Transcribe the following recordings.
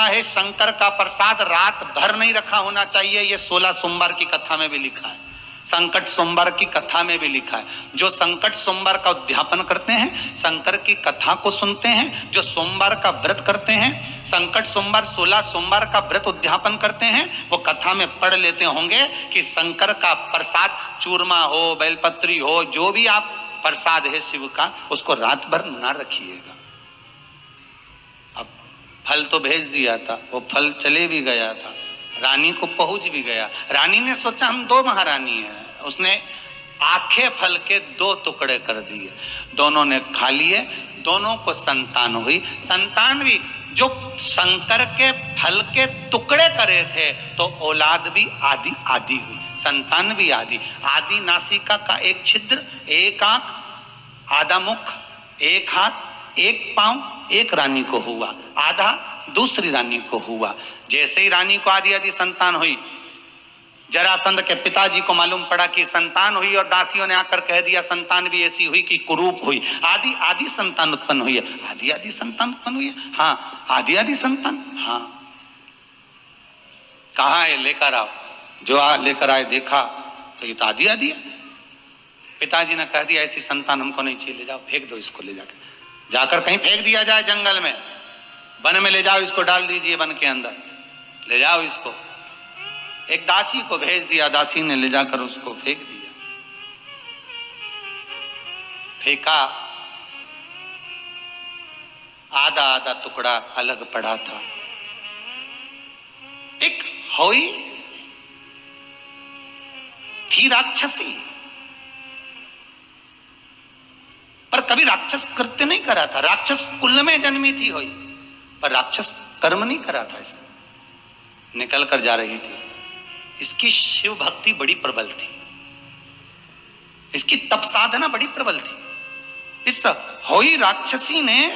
है शंकर का प्रसाद रात भर नहीं रखा होना चाहिए। ये 16 सोमवार की कथा में भी लिखा है, संकट सोमवार की कथा में भी लिखा है। जो संकट सोमवार का उद्यापन करते हैं, शंकर की कथा को सुनते हैं, जो सोमवार का व्रत करते हैं, संकट सोमवार 16 सोमवार का व्रत उद्यापन करते हैं, वो कथा में पढ़ लेते होंगे कि शंकर का प्रसाद चूरमा हो, बेलपत्री हो, जो भी आप प्रसाद है शिव का, उसको रात भर ना रखिएगा। अब फल तो भेज दिया था, वो फल चले भी गया था, रानी को पहुंच भी गया। रानी ने सोचा हम 2 महारानी हैं, उसने आखे फल के 2 टुकड़े कर दिए, दोनों ने खा लिए, दोनों को संतान हुई। संतान भी जो शंकर के फल के टुकड़े करे थे, तो औलाद भी आदि आदि हुई, संतान भी आदि आदि। नासिका का एक छिद्र, एक आंख, आधा मुख, एक हाथ, एक पांव, एक रानी को हुआ, आधा दूसरी रानी को हुआ। जैसे ही रानी को आदि आदि संतान हुई, जरासंध के पिताजी को मालूम पड़ा कि संतान हुई, और दासियों ने आकर कह दिया संतान भी ऐसी हुई कि कुरूप हुई। आदि आदि संतान उत्पन्न हुई है, आदि आदि संतान उत्पन्न हुई है, हाँ आदि आदि संतान, हाँ कहाँ है, लेकर आओ। जो लेकर आए देखा तो ये तो आदि आदि है। पिताजी ने कह दिया ऐसी संतान हमको नहीं चाहिए, ले जाओ फेंक दो इसको, ले जाकर कहीं फेंक दिया जाए, जंगल में, वन में ले जाओ इसको, डाल दीजिए वन के अंदर, ले जाओ इसको। एक दासी को भेज दिया, दासी ने ले जाकर उसको फेंक दिया। फेंका, आधा आधा टुकड़ा अलग पड़ा था। एक होई थी राक्षसी, पर कभी राक्षस कृत्य नहीं करा था, राक्षस कुल में जन्मी थी होई, पर राक्षस कर्म नहीं करा था। इसने निकल कर जा रही थी, इसकी शिव भक्ति बड़ी प्रबल थी, इसकी तप साधना बड़ी प्रबल थी। इस होई राक्षसी ने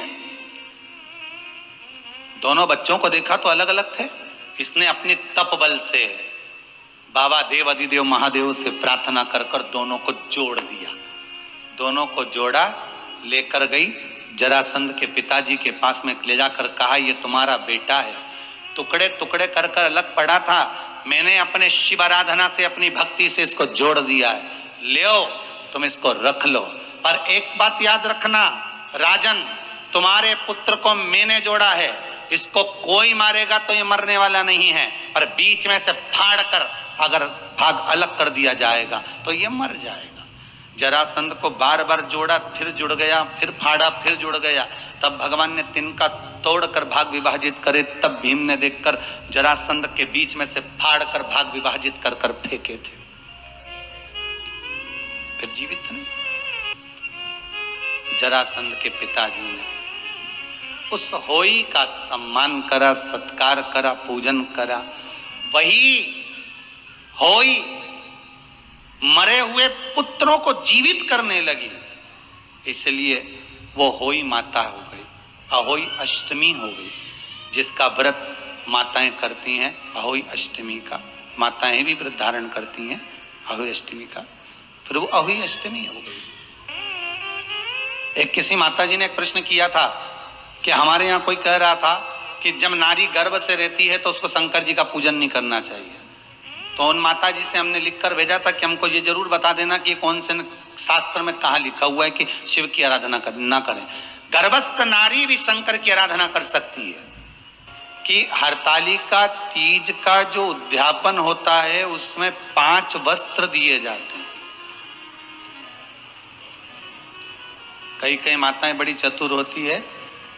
दोनों बच्चों को देखा तो अलग अलग थे, इसने अपने तप बल से बाबा देव अधिदेव महादेव से प्रार्थना कर कर दोनों को जोड़ दिया। दोनों को जोड़ा, लेकर गई जरासंध के पिताजी के पास में, ले जाकर कहा ये तुम्हारा बेटा है, टुकड़े टुकड़े कर कर अलग पड़ा था, मैंने अपने शिव आराधना से, अपनी भक्ति से इसको जोड़ दिया है, ले तुम इसको रख लो। पर एक बात याद रखना राजन, तुम्हारे पुत्र को मैंने जोड़ा है, इसको कोई मारेगा तो ये मरने वाला नहीं है, पर बीच में से फाड़ कर अगर भाग अलग कर दिया जाएगा तो ये मर जाएगा। जरासंध को बार बार जोड़ा, फिर जुड़ गया, फिर फाड़ा, फिर जुड़ गया। तब भगवान ने तिनका तोड़कर भाग विभाजित करे, तब भीम ने देखकर जरासंध के बीच में से फाड़ कर भाग विभाजित कर कर फेंके थे, फिर जीवित नहीं। जरासंध के पिताजी ने उस होई का सम्मान करा, सत्कार करा, पूजन करा। वही होई मरे हुए पुत्रों को जीवित करने लगी, इसलिए वो होई माता हो गई, अहोई अष्टमी हो गई, जिसका व्रत माताएं करती हैं अहोई अष्टमी का। माताएं भी व्रत धारण करती हैं अहोई अष्टमी का, फिर वो अहोई अष्टमी हो गई। एक किसी माता जी ने एक प्रश्न किया था कि हमारे यहाँ कोई कह रहा था कि जब नारी गर्भ से रहती है तो उसको शंकर जी का पूजन नहीं करना चाहिए। तो उन माता जी से हमने लिखकर भेजा था कि हमको ये जरूर बता देना कि कौन से शास्त्र में कहाँ लिखा हुआ है कि शिव की आराधना ना करें। गर्भस्थ नारी भी शंकर की आराधना कर सकती है। कि हरतालिका तीज का जो उद्यापन होता है उसमें 5 वस्त्र दिए जाते हैं। कई कई माताएं बड़ी चतुर होती है,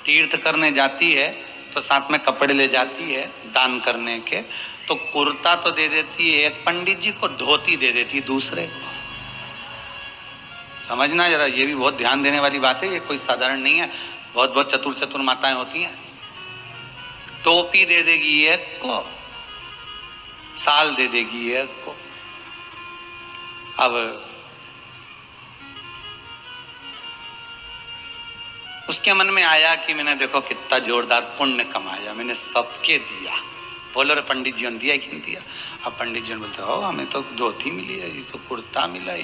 तीर्थ करने जाती है तो साथ में कपड़े ले जाती है दान करने के, तो कुर्ता तो दे देती है एक पंडित जी को, धोती दे देती है दूसरे को। समझना जरा, ये भी बहुत ध्यान देने वाली बात है, ये कोई साधारण नहीं है। बहुत बहुत चतुर चतुर माताएं होती हैं। टोपी दे देगी एक को, साल दे देगी एक को। अब उसके मन में आया कि मैंने देखो कितना जोरदार पुण्य कमाया, मैंने सबके दिया। बोलो रे पंडित जी ने दिया कि नहीं दिया? अब पंडित जी ने बोलते हो हमें तो धोती मिली है, ये तो कुर्ता मिला,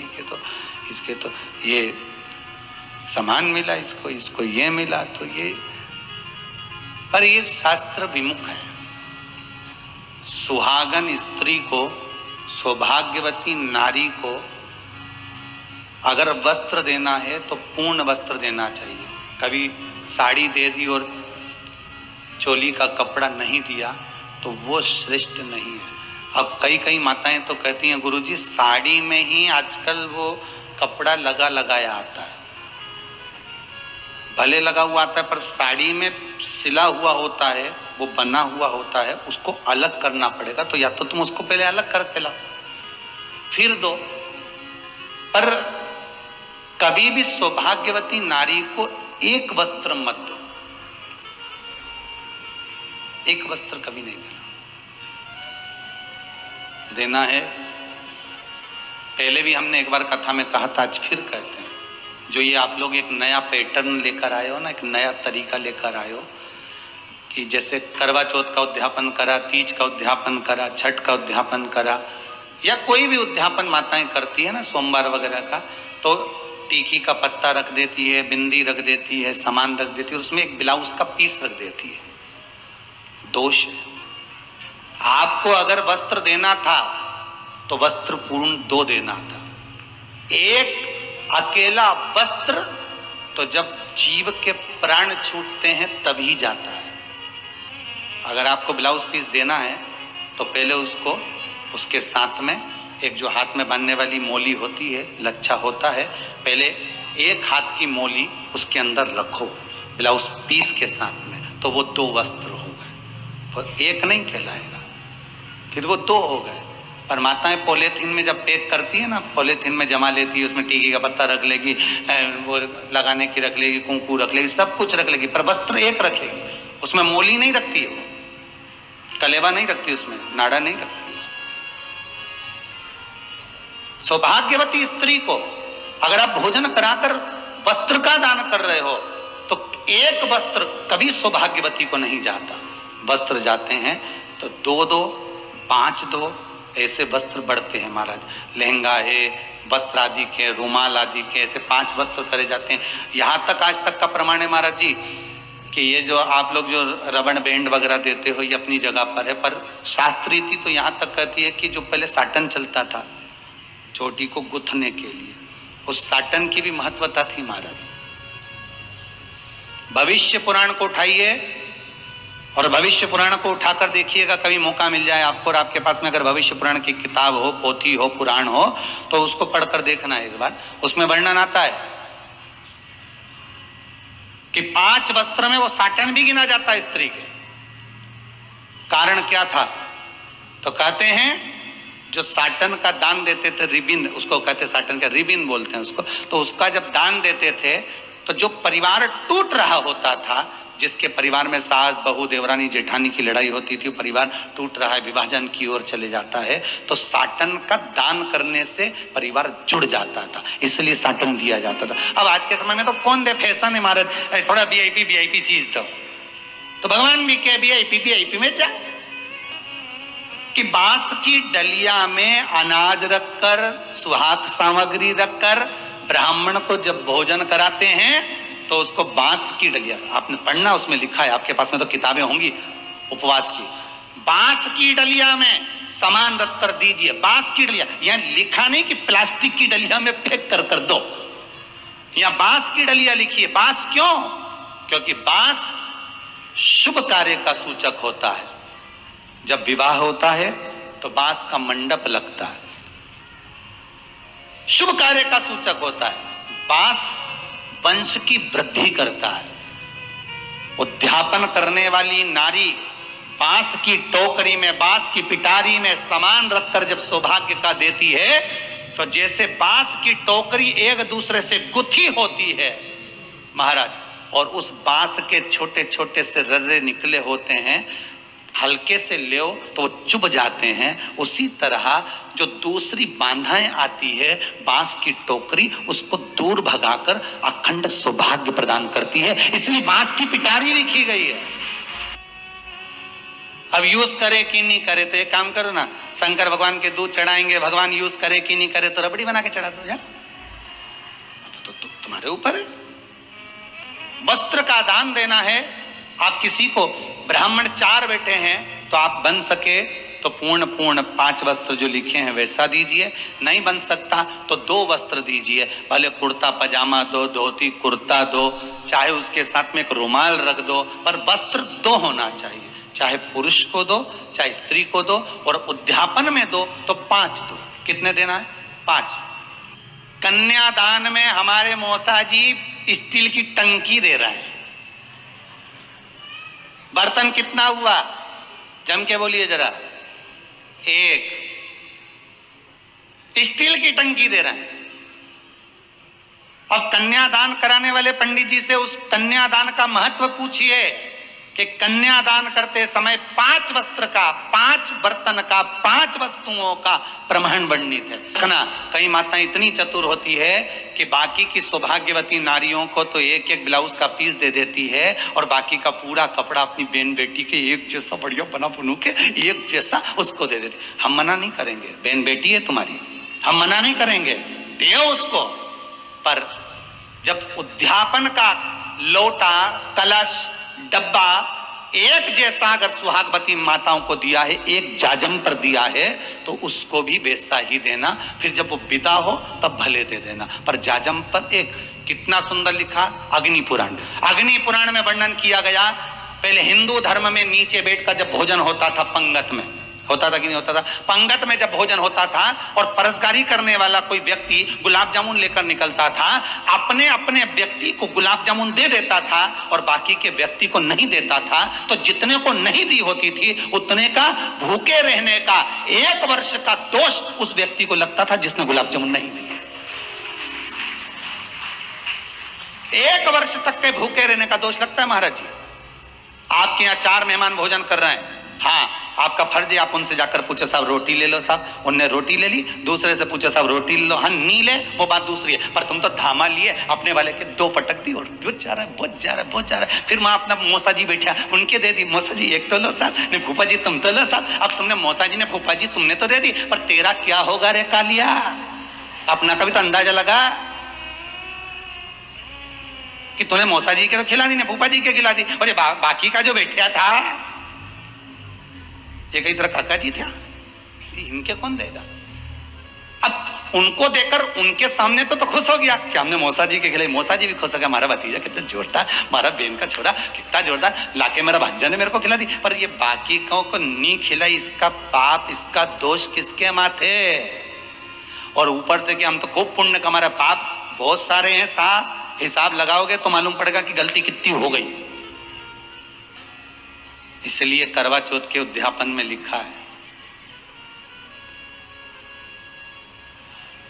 इसके तो ये सामान मिला, इसको ये मिला, तो ये पर ये शास्त्र विमुख है। सुहागन स्त्री को, सौभाग्यवती नारी को अगर वस्त्र देना है तो पूर्ण वस्त्र देना चाहिए। कभी साड़ी दे दी और चोली का कपड़ा नहीं दिया तो वो श्रेष्ठ नहीं है। अब कई माताएं तो कहती हैं गुरुजी साड़ी में ही आजकल वो कपड़ा लगाया आता है। भले लगा हुआ आता है पर साड़ी में सिला हुआ होता है, वो बना हुआ होता है, उसको अलग करना पड़ेगा। तो या तो तुम उसको पहले अलग करके लाओ फिर दो। पर कभी भी सौभाग्यवती नारी को एक वस्त्र मत दो, एक वस्त्र कभी नहीं देना है। पहले भी हमने एक बार कथा में कहा था, आज फिर कहते हैं, जो ये आप लोग एक नया पैटर्न लेकर आए हो ना, एक नया तरीका लेकर आए हो कि जैसे करवा चौथ का उद्यापन करा, तीज का उद्यापन करा, छठ का उद्यापन करा, या कोई भी उद्यापन माताएं करती है ना सोमवार वगैरह का, तो टीकी का पत्ता रख देती है, बिंदी रख देती है, सामान रख देती है, उसमें एक ब्लाउज का पीस रख देती है। दोष है। आपको अगर वस्त्र देना था तो वस्त्र पूर्ण दो देना था। एक अकेला वस्त्र तो जब जीव के प्राण छूटते हैं तभी जाता है। अगर आपको ब्लाउज पीस देना है तो पहले उसको, उसके साथ में एक जो हाथ में बांधने वाली मोली होती है, लच्छा होता है, पहले एक हाथ की मोली उसके अंदर रखो ब्लाउज पीस के साथ में, तो वो दो वस्त्र हो गए। तो एक नहीं कहलाएगा, फिर वो दो हो गए। पर माताएं पॉलीथीन में जब पैक करती है ना, पॉलीथीन में जमा लेती है, उसमें टीकी का पत्ता रख लेगी, वो लगाने की रख लेगी, कुंकू रख लेगी, सब कुछ रख लेगी, पर वस्त्र एक रखेगी। उसमें मोली नहीं रखती है, वो कलेवा नहीं रखती, उसमें नाड़ा नहीं रखती। सौभाग्यवती स्त्री को अगर आप भोजन कराकर वस्त्र का दान कर रहे हो तो एक वस्त्र कभी सौभाग्यवती को नहीं जाता। वस्त्र जाते हैं तो दो दो, पांच दो, ऐसे वस्त्र बढ़ते हैं महाराज। लहंगा है, वस्त्र आदि के, रुमाल आदि के, ऐसे 5 वस्त्र करे जाते हैं। यहाँ तक आज तक का प्रमाण है महाराज जी कि ये जो आप लोग जो रबड़ बैंड वगैरह देते हो ये अपनी जगह पर है, पर शास्त्र रीति तो यहाँ तक कहती है कि जो पहले साटन चलता था चोटी को गुथने के लिए, उस साटन की भी महत्वता थी महाराज। भविष्य पुराण को उठाइए और भविष्य पुराण को उठाकर देखिएगा, कभी मौका मिल जाए आपको और आपके पास में अगर भविष्य पुराण की किताब हो, पोथी हो, पुराण हो, तो उसको पढ़कर देखना एक बार। उसमें वर्णन आता है कि 5 वस्त्र में वो साटन भी गिना जाता है स्त्री के। कारण क्या था? तो कहते हैं जो साटन का दान देते थे, रिबिन उसको कहते, साटन का रिबिन बोलते हैं उसको, तो उसका जब दान देते थे तो जो परिवार टूट रहा होता था, जिसके परिवार में सास बहू देवरानी जेठानी की लड़ाई होती थी, परिवार टूट रहा है, विभाजन की ओर चले जाता है, तो साटन का दान करने से परिवार जुड़ जाता था, इसलिए साटन दिया जाता था। अब आज के समय में तो कौन दे, फैशन है महाराज, थोड़ा वीआईपी चीज दो, तो भगवान भी क्या वीआईपी में जा कि बांस की डलिया में अनाज रखकर, सुहाग सामग्री रखकर ब्राह्मण को जब भोजन कराते हैं तो उसको बांस की डलिया, आपने पढ़ना, उसमें लिखा है, आपके पास में तो किताबें होंगी उपवास की, बांस की डलिया में सामान रखकर दीजिए। बांस की डलिया, यहां लिखा नहीं कि प्लास्टिक की डलिया में पैक कर दो, यहां बांस की डलिया लिखिए। बांस क्यों? क्योंकि बांस शुभ कार्य का सूचक होता है। जब विवाह होता है तो बांस का मंडप लगता है, शुभ कार्य का सूचक होता है। बांस वंश की वृद्धि करता है। उद्यापन करने वाली नारी बांस की टोकरी में, बांस की पिटारी में सामान रखकर जब सौभाग्य का देती है, तो जैसे बांस की टोकरी एक दूसरे से गुथी होती है महाराज, और उस बांस के छोटे छोटे से रर्रे निकले होते हैं, हल्के से ले तो वो चुभ जाते हैं, उसी तरह जो दूसरी बांधाएं आती है बांस की टोकरी, उसको दूर भगाकर अखंड सौभाग्य प्रदान करती है, इसलिए बांस की पिटारी लिखी गई है। अब यूज करे कि नहीं करे तो एक काम करो ना, शंकर भगवान के दूध चढ़ाएंगे, भगवान यूज करे कि नहीं करे तो रबड़ी बना के चढ़ा दो, तो तुम्हारे ऊपर है। वस्त्र का दान देना है आप किसी को ब्राह्मण 4 बेटे हैं तो आप बन सके तो पूर्ण 5 वस्त्र जो लिखे हैं वैसा दीजिए, नहीं बन सकता तो 2 वस्त्र दीजिए, भले कुर्ता पजामा दो, धोती कुर्ता दो, चाहे उसके साथ में एक रुमाल रख दो, पर वस्त्र 2 होना चाहिए, चाहे पुरुष को दो चाहे स्त्री को दो, और उद्यापन में दो तो 5 दो। कितने देना है? 5। कन्यादान में हमारे मौसा जी स्टील की टंकी दे रहे हैं। बर्तन कितना हुआ? जम के बोलिए जरा। 1 स्टील की टंकी दे रहे हैं। अब कन्यादान कराने वाले पंडित जी से उस कन्यादान का महत्व पूछिए कि कन्यादान करते समय 5 वस्त्र का, 5 बर्तन का, 5 वस्तुओं का प्रमाण वर्णित है। देखना, कई माताएं इतनी चतुर होती है कि बाकी की सौभाग्यवती नारियों को तो एक ब्लाउज का पीस दे देती है और बाकी का पूरा कपड़ा अपनी बहन बेटी के एक जैसा बढ़िया बना बुनू के एक जैसा उसको दे देती। हम मना नहीं करेंगे, बहन बेटी है तुम्हारी, हम मना नहीं करेंगे, दो उसको। पर जब उद्यापन का लोटा, कलश, डब्बा एक जैसा अगर सुहागवती माताओं को दिया है, एक जाजम पर दिया है, तो उसको भी वैसा ही देना। फिर जब वो विदा हो तब भले दे देना, पर जाजम पर एक। कितना सुंदर लिखा अग्नि पुराण। अग्नि पुराण में वर्णन किया गया, पहले हिंदू धर्म में नीचे बैठकर जब भोजन होता था, पंगत में होता था कि नहीं होता था? पंगत में जब भोजन होता था और परसगारी करने वाला कोई व्यक्ति गुलाब जामुन लेकर निकलता था, अपने अपने व्यक्ति को गुलाब जामुन दे देता था और बाकी के व्यक्ति को नहीं देता था। तो जितने को नहीं दी होती थी उतने का भूखे रहने का 1 वर्ष का दोष उस व्यक्ति को लगता था जिसने गुलाब जामुन नहीं दिए। 1 वर्ष तक के भूखे रहने का दोष लगता है। महाराज जी, आपके यहाँ 4 मेहमान भोजन कर रहे हैं, हाँ, आपका फर्ज है आप उनसे जाकर पूछे साहब रोटी ले लो साहब, उनने रोटी ले ली। दूसरे से पूछे साहब रोटी ले लो, हाँ नहीं ले, वो बात दूसरी है। पर तुम तो धामा लिए, अपने वाले के 2 पटक दी और बहुत जा रहा है, बहुत जा रहा है, बहुत जा रहा है। फिर वहां अपना मौसा जी बैठा, उनके दे दी, मौसा जी 1 तो लो साहब, नहीं फूफा जी तुम तो लो साहब। अब तुमने मौसा जी ने फूफा जी तुमने तो दे दी, पर तेरा क्या होगा रे कालिया? अपना कभी तो अंदाजा लगा कि तूने मौसा जी के तो खिला दी, ने फूफा जी के खिला दी, और बाकी का जो बैठा था ये कई तरह काका जी था, इनके कौन देगा? अब उनको देकर उनके सामने तो खुश हो गया कि हमने मौसा जी के खिलाई। मौसा जी भी खुश हो गया, हमारा भतीजा कितना जोरदार, हमारा बहन का छोरा कितना जोरदार, लाके मेरा भांजा ने मेरे को खिला दी। पर ये बाकी को नहीं खिलाई, इसका पाप, इसका दोष किसके माथे? और ऊपर से कि हम तो खूब पुण्य का, हमारा पाप बहुत सारे हैं साहब, हिसाब लगाओगे तो मालूम पड़ेगा कि गलती कितनी हो गई। इसलिए करवा चौथ के उद्यापन में लिखा है,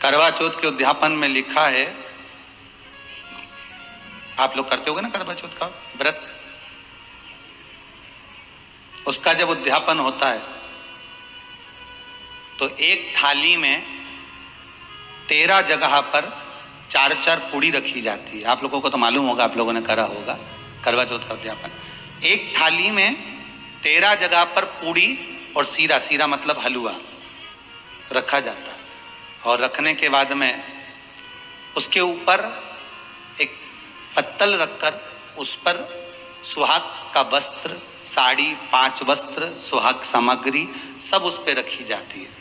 करवा चौथ के उद्यापन में लिखा है, आप लोग करते होगे ना करवा चौथ का व्रत, उसका जब उद्यापन होता है तो एक थाली में 13 जगह पर 4-4 पूड़ी रखी जाती है। आप लोगों को तो मालूम होगा, आप लोगों ने करा होगा करवा चौथ का उद्यापन। एक थाली में 13 जगह पर पूड़ी और सीरा, सीरा मतलब हलवा रखा जाता है, और रखने के बाद में उसके ऊपर एक पत्तल रखकर उस पर सुहाग का वस्त्र, साड़ी, 5 वस्त्र, सुहाग सामग्री सब उस पर रखी जाती है।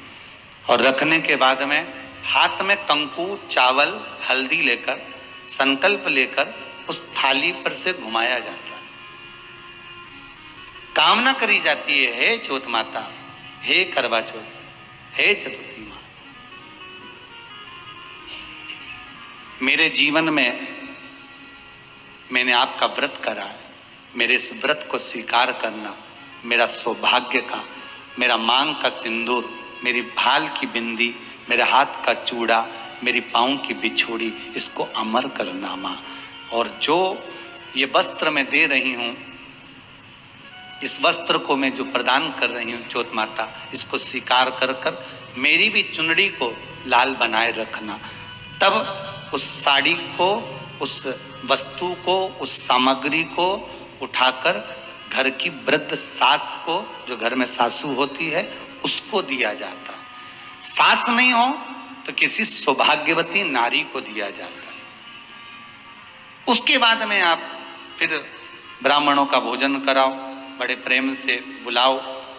और रखने के बाद में हाथ में कंकु, चावल, हल्दी लेकर, संकल्प लेकर उस थाली पर से घुमाया जाता है। कामना करी जाती है, हे चौथ माता, हे करवा चौथ, हे चतुर्थी माँ, मेरे जीवन में मैंने आपका व्रत करा है, मेरे इस व्रत को स्वीकार करना, मेरा सौभाग्य का, मेरा मांग का सिंदूर, मेरी भाल की बिंदी, मेरे हाथ का चूड़ा, मेरी पाँव की बिछोड़ी, इसको अमर करना माँ। और जो ये वस्त्र मैं दे रही हूँ, इस वस्त्र को मैं जो प्रदान कर रही हूँ चौथ माता, इसको स्वीकार कर कर मेरी भी चुनड़ी को लाल बनाए रखना। तब उस साड़ी को, उस वस्तु को, उस सामग्री को उठाकर घर की वृद्ध सास को, जो घर में सासू होती है, उसको दिया जाता है। सास नहीं हो तो किसी सौभाग्यवती नारी को दिया जाता है। उसके बाद में आप फिर ब्राह्मणों का भोजन कराओ, बड़े प्रेम से बुलाओ,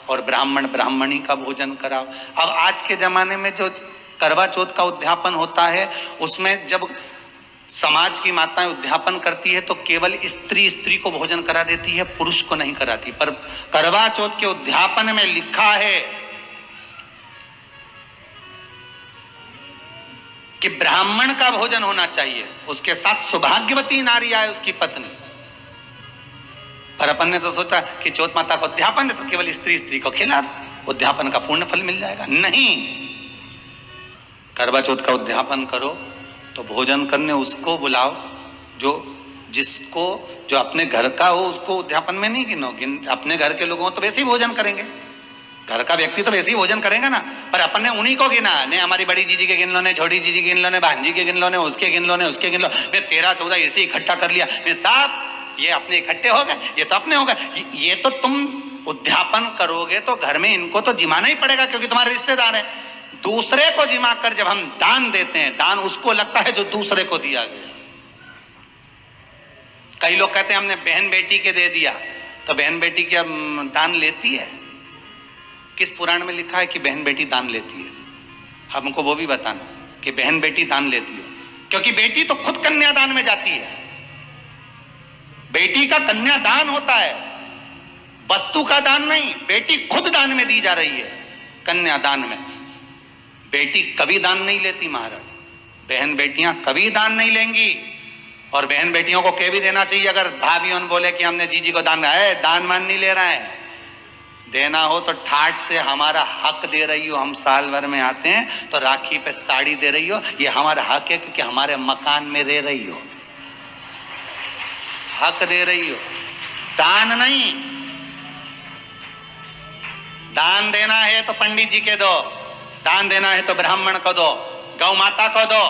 और ब्राह्मण ब्राह्मणी का भोजन कराओ। अब आज के जमाने में जो करवा चौथ का उद्यापन होता है, उसमें जब समाज की माताएं उद्यापन करती है तो केवल स्त्री स्त्री को भोजन करा देती है, पुरुष को नहीं कराती। पर करवा चौथ के उद्यापन में लिखा है कि ब्राह्मण का भोजन होना चाहिए, उसके साथ सौभाग्यवती नारी आए उसकी पत्नी। पर अपन ने तो सोचा कि चौथ माता का उद्यापन है तो केवल स्त्री स्त्री को खिला दो, उद्यापन का पूर्ण फल मिल जाएगा। नहीं, करवा चौथ का उद्यापन करो तो भोजन करने उसको बुलाओ जो अपने घर का हो, उसको उद्यापन में नहीं गिनो। अपने घर के लोगों तो वैसे ही भोजन करेंगे, घर का व्यक्ति तो वैसे ही भोजन करेगा ना, पर अपन ने उन्हीं को गिना। ने हमारी बड़ी जीजी के गिन लो, ने छोटी जीजी गिन लो, ने भांजी के गिन लो, ने उसके गिन लो, ने उसके गिन लो, मैं 13-14 ऐसे इकट्ठा कर लिया। मैं साहब ये अपने इकट्ठे हो गए, ये तो अपने हो गए। ये तो तुम उद्यापन करोगे तो घर में इनको तो जिमाना ही पड़ेगा, क्योंकि तुम्हारे रिश्तेदार हैं। दूसरे को जिमा कर जब हम दान देते हैं, दान उसको लगता है जो दूसरे को दिया गया। कई लोग कहते हैं हमने बहन बेटी के दे दिया, तो बहन बेटी क्या दान लेती है? किस पुराण में लिखा है कि बहन बेटी दान लेती है? हमको वो भी बताना कि बहन बेटी दान लेती है, क्योंकि बेटी तो खुद कन्यादान में जाती है। बेटी का कन्यादान होता है, वस्तु का दान नहीं। बेटी खुद दान में दी जा रही है, कन्यादान में। बेटी कभी दान नहीं लेती महाराज, बहन बेटियां कभी दान नहीं लेंगी। और बहन बेटियों को कह भी देना चाहिए, अगर भाभियों ने बोले कि हमने जीजी को दान है, दान मान नहीं ले रहे हैं, देना हो तो ठाट से हमारा हक दे रही हो। हम साल भर में आते हैं तो राखी पे साड़ी दे रही हो, ये हमारा हक है, क्योंकि हमारे मकान में रह रही हो, हक दे रही हो, दान नहीं। दान देना है तो पंडित जी के दो, दान देना है तो ब्राह्मण को दो, गौ माता को दो।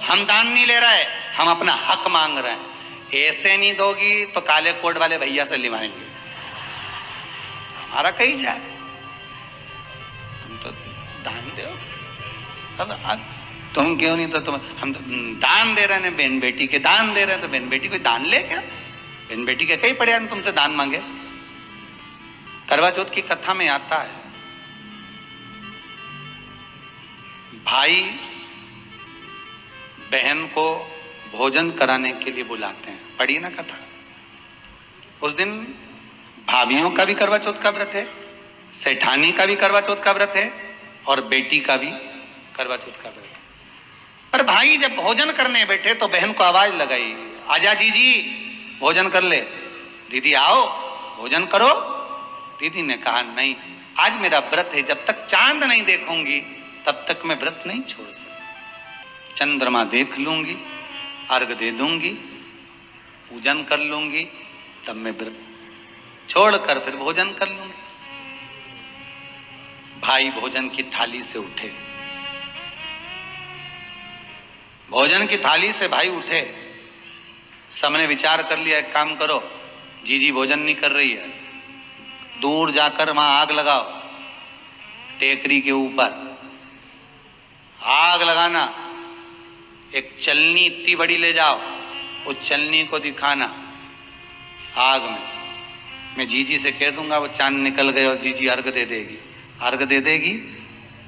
हम दान नहीं ले रहे, हम अपना हक मांग रहे हैं। ऐसे नहीं दोगी तो काले कोट वाले भैया से लिवाएंगे, हमारा कहीं जाए। तुम तो दान दो, अब तुम क्यों नहीं? तो तुम हम तो दान दे रहे हैं, बहन बेटी के दान दे रहे हैं, तो बहन बेटी कोई दान ले क्या? बहन बेटी के कई पड़े तुमसे दान मांगे। करवा चौथ की कथा में आता है, भाई बहन को भोजन कराने के लिए बुलाते हैं। पढ़िए ना कथा। उस दिन भाभियों का भी करवा चौथ का व्रत है, सेठानी का भी करवा चौथ का व्रत है, और बेटी का भी करवा चौथ का व्रत है। पर भाई जब भोजन करने बैठे तो बहन को आवाज लगाई, आजा जीजी भोजन कर ले। दीदी आओ भोजन करो। दीदी ने कहा नहीं, आज मेरा व्रत है, जब तक चांद नहीं देखूंगी तब तक मैं व्रत नहीं छोड़ सकती। चंद्रमा देख लूंगी, अर्घ दे दूंगी, पूजन कर लूंगी, तब मैं व्रत छोड़कर फिर भोजन कर लूंगी। भाई भोजन की थाली से उठे, भोजन की थाली से भाई उठे। सबने विचार कर लिया, एक काम करो, जीजी भोजन नहीं कर रही है, दूर जाकर वहां आग लगाओ, टेकरी के ऊपर आग लगाना, एक चलनी इतनी बड़ी ले जाओ, उस चलनी को दिखाना आग में। मैं जीजी से कह दूंगा, वो चांद निकल गए और जीजी अर्घ दे देगी, अर्घ दे देगी,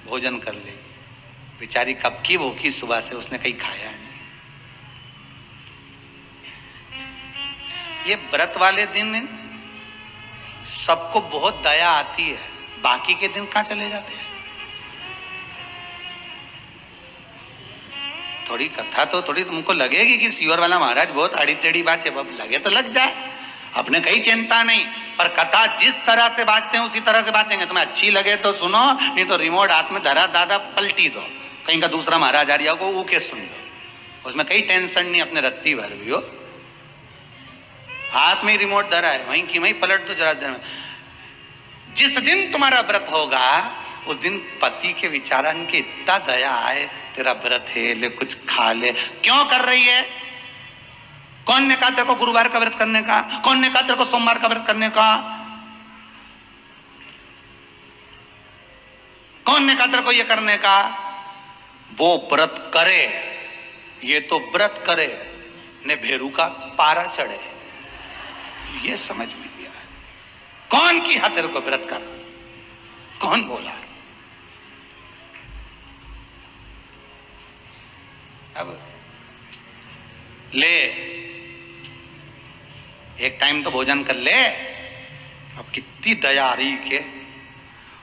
भोजन कर लेगी। बेचारी कब की भूखी, सुबह से उसने कहीं खाया नहीं। ये व्रत वाले दिन सबको बहुत दया आती है, बाकी के दिन कहां चले जाते हैं? थोड़ी कथा तो थोड़ी तुमको लगेगी कि सीवर वाला महाराज बहुत आड़ी टेढ़ी बात है, लगे तो लग जाए, अपने कहीं चिंता नहीं। पर कथा जिस तरह से बाजते हैं उसी तरह से बाजेंगे। तुम्हें अच्छी लगे तो सुनो, नहीं तो रिमोट हाथ में धरा दादा पलटी दो, कहीं का दूसरा महाराज आ रहा हो ऊके सुन लो, उसमें कहीं टेंशन नहीं, अपने रत्ती भर भी हो, हाथ में रिमोट धरा है, वहीं की वहीं पलट दो जरा। जिस दिन तुम्हारा व्रत होगा उस दिन पति के विचारन की इतना दया आए, तेरा व्रत है, ले कुछ खा ले। क्यों कर रही है? कौन ने कहा तेरे को गुरुवार का व्रत करने का? कौन ने कहा तेरे को सोमवार का व्रत करने का? कौन ने कहा तेरे को ये करने का? वो व्रत करे, ये तो व्रत करे ने भेरू का पारा चढ़े, ये समझ में नहीं आया। कौन किया तेरे को व्रत कर? कौन बोला? अब ले, एक टाइम तो भोजन कर ले। अब कितनी दया आ रही के,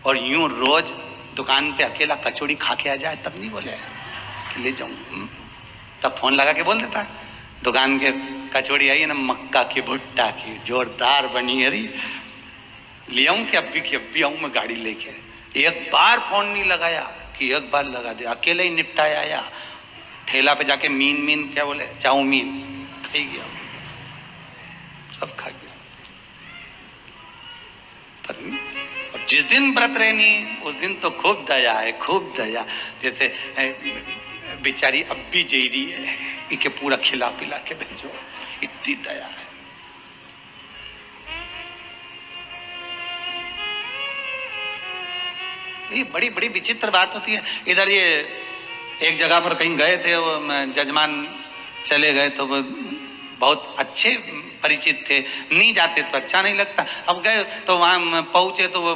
और यूं रोज दुकान पे अकेला कचौड़ी खा के आ जाए तब नहीं बोले कि ले जाऊं। तब फोन लगा के बोल देता, दुकान के कचौड़ी आई है ना मक्का की भुट्टा की, जोरदार बनी है, ले आऊं कि अभी आऊं मैं गाड़ी लेके। एक बार फोन नहीं लगाया कि एक बार लगा दे, अकेले ही निपटाया आया। ठेला पे जाके मीन क्या बोले, चाउमीन खाई गया, सब खा गया। और जिस दिन व्रत रहनी उस दिन तो खूब दया है, खूब दया। जैसे बेचारी अब भी जी रही है, इके पूरा खिला पिला के भेजो, इतनी दया है। ये बड़ी बड़ी विचित्र बात होती है। इधर ये एक जगह पर कहीं गए थे, वो जजमान चले गए तो वो बहुत अच्छे परिचित थे, नहीं जाते तो अच्छा नहीं लगता। अब गए तो वहाँ पहुँचे तो वो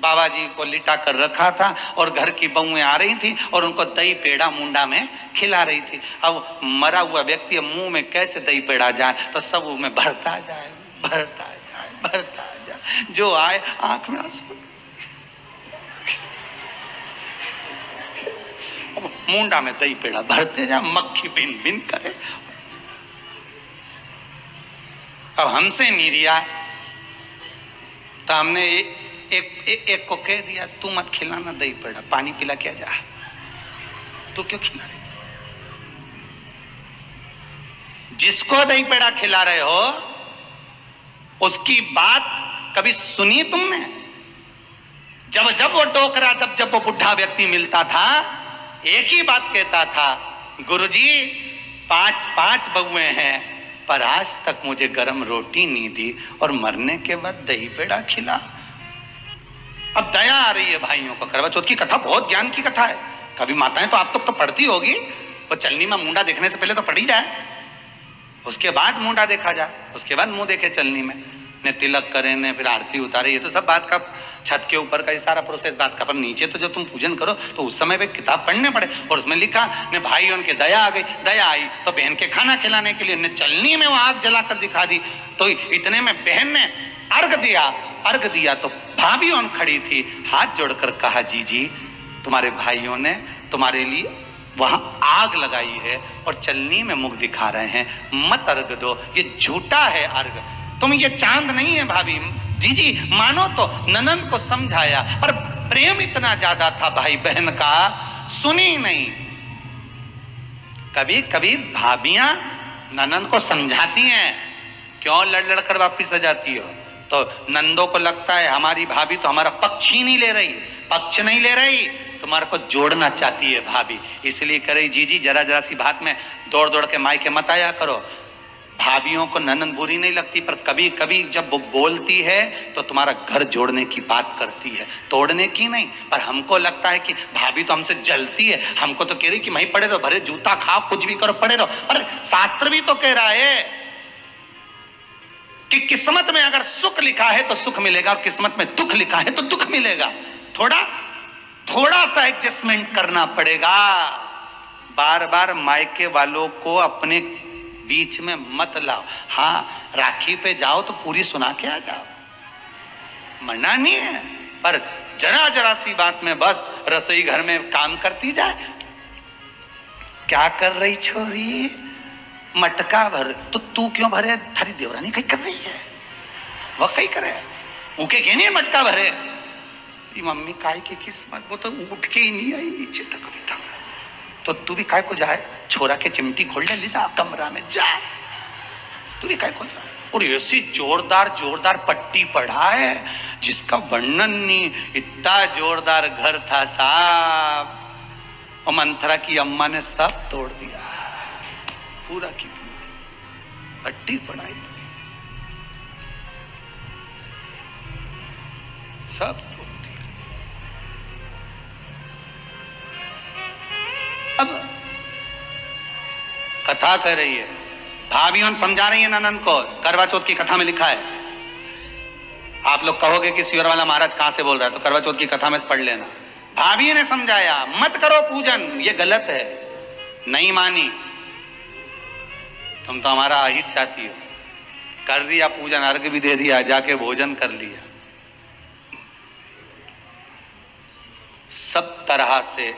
बाबा जी को लिटा कर रखा था और घर की बहुएं आ रही थी और उनको दही पेड़ा मुंडा में खिला रही थी। अब मरा हुआ व्यक्ति मुंह में कैसे दही पेड़ा जाए, तो सब में भरता जाए, भरता जाए, भरता जाए, जो आए आंख में आंसू, मुंडा में दही पेड़ा भरते जाए, मक्खी बिन बिन करे। अब हमसे नहीं रिया तो हमने एक को कह दिया, तू मत खिलाना दही पेड़ा, पानी पिला क्या जा, तू क्यों खिला रहे? जिसको दही पेड़ा खिला रहे हो उसकी बात कभी सुनी तुमने? जब जब वो टोकरा, जब वो बुढ़ा व्यक्ति मिलता था, एक ही बात कहता था, गुरुजी 5 बहुएं हैं पर आज तक मुझे गरम रोटी नहीं दी और मरने के बाद दही पेड़ा खिला। अब दया आ रही है भाइयों को। करवा चौथ की कथा बहुत ज्ञान की कथा है। कभी माताएं तो आप तो पढ़ती होगी, वो चलनी में मुंडा देखने से पहले तो पढ़ी जाए, उसके बाद मुंडा देखा जाए, उसके बाद मुंह देखे चलनी में, ने तिलक करे ने फिर आरती उतारे। ये तो सब बात का छत के ऊपर का सारा प्रोसेस बात का, पर नीचे तो जब तुम पूजन करो तो उस समय पे किताब पढ़ने पड़े। और उसमें लिखा ने भाई उनके दया आ गई, दया आई तो बहन के खाना खिलाने के लिए ने चलनी में वो आग जलाकर दिखा दी। तो इतने में बहन ने अर्घ दिया तो भाभी उन खड़ी थी, हाथ जोड़कर कहा, जी तुम्हारे भाइयों ने तुम्हारे लिए वहां आग लगाई है और चलनी में मुख दिखा रहे हैं, मत अर्घ दो, ये झूठा है अर्घ, तुम ये चांद नहीं है भाभी। जी मानो तो ननंद को समझाया, पर प्रेम इतना ज्यादा था भाई बहन का, सुनी नहीं। कभी कभी भाभियां ननंद को समझाती हैं, क्यों लड़ कर वापिस आ जाती हो? तो नंदों को लगता है हमारी भाभी तो हमारा पक्ष ही नहीं ले रही, पक्ष नहीं ले रही, तुम्हारे को जोड़ना चाहती है भाभी, इसलिए करे जी जरा सी बात में दौड़ दौड़ के मायके मत आया करो। भाभियों को ननंद बुरी नहीं लगती, पर कभी कभी जब वो बोलती है तो तुम्हारा घर जोड़ने की बात करती है, तोड़ने की नहीं। पर हमको लगता है कि भाभी तो हमसे जलती है, हमको तो कह रही कि वहीं पड़े रहो, भरे जूता खाओ, कुछ भी करो, पड़े रहो। पर शास्त्र भी तो कह रहा है कि किस्मत में अगर सुख लिखा है तो सुख मिलेगा और किस्मत में दुख लिखा है तो दुख मिलेगा। थोड़ा सा एडजस्टमेंट करना पड़ेगा। बार बार मायके वालों को अपने बीच में मत लाओ। हाँ, राखी पे जाओ तो पूरी सुना के आ जाओ, मना नहीं है, पर जरा सी बात में बस रसोई घर में काम करती जाए। क्या कर रही छोरी? मटका भर। तो तू क्यों भरे? थारी देवरानी कहीं कर रही है, वह कहीं करे, उनके कहने मटका भरे। मम्मी काय की किस्मत, वो तो उठ के ही नहीं आई नीचे तक अभी तक। तो तू भी काय को जाए, छोरा के चिमटी खोल ले, जा कमरा में जा, तू भी काय को जाए। और ऐसी जोरदार पट्टी पड़ा है जिसका वर्णन नहीं, इतना जोरदार घर था साहब। और मंथरा की अम्मा ने सब तोड़ दिया, पूरा की पूरी पट्टी पड़ाई पड़ी, सब तोड़ दिया। अब कथा कर रही है, भाभियों समझा रही है ननद को, करवा चौथ की कथा में लिखा है। आप लोग कहोगे कि सियोर वाला महाराज कहां से बोल रहा है, तो करवा चौथ की कथा में से पढ़ लेना। भाभी ने समझाया मत करो पूजन, ये गलत है, नहीं मानी। तुम तो हमारा अहित चाहती हो। कर दिया पूजन, अर्घ भी दे दिया, जाके भोजन कर लिया। सब तरह से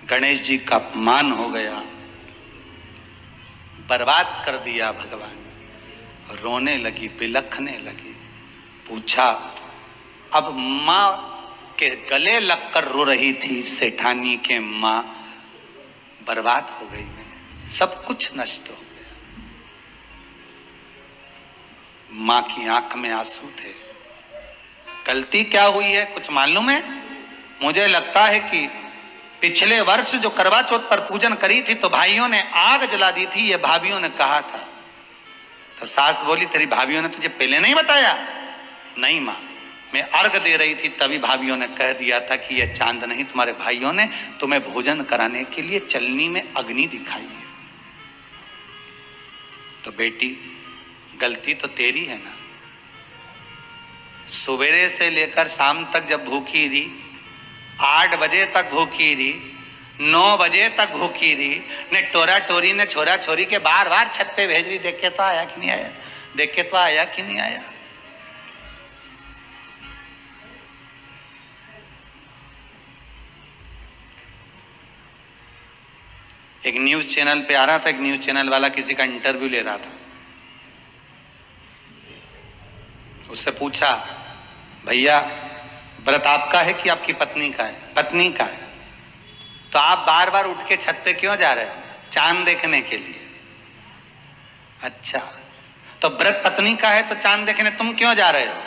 गणेश जी का अपमान हो गया, बर्बाद कर दिया भगवान। रोने लगी, बिलखने लगी। पूछा, अब मां के गले लगकर रो रही थी सेठानी के मां, बर्बाद हो गई मैं, सब कुछ नष्ट हो गया। मां की आंख में आंसू थे। गलती क्या हुई है कुछ मालूम है? मुझे लगता है कि पिछले वर्ष जो करवा चौथ पर पूजन करी थी तो भाइयों ने आग जला दी थी, ये भाभियों ने कहा था। तो सास बोली, तेरी भाभियों ने तुझे पहले नहीं बताया? नहीं मां, मैं अर्घ दे रही थी तभी भाभियों ने कह दिया था कि यह चांद नहीं, तुम्हारे भाइयों ने तुम्हें भोजन कराने के लिए चलनी में अग्नि दिखाई है। तो बेटी गलती तो तेरी है ना। सवेरे से लेकर शाम तक जब भूखी रही, 8 बजे तक भूखी रही, 9 बजे तक भूखी रही, ने टोरा टोरी ने छोरा छोरी के बार बार छत पे भेज रही, देख के तो आया कि नहीं आया, देख के तो आया कि नहीं आया। एक न्यूज चैनल पे आ रहा था, एक न्यूज चैनल वाला किसी का इंटरव्यू ले रहा था। उससे पूछा, भैया व्रत आपका है कि आपकी पत्नी का है? पत्नी का है। तो आप बार बार उठ के छत पे क्यों जा रहे हो? चांद देखने के लिए। अच्छा, तो व्रत पत्नी का है तो चांद देखने तुम क्यों जा रहे हो?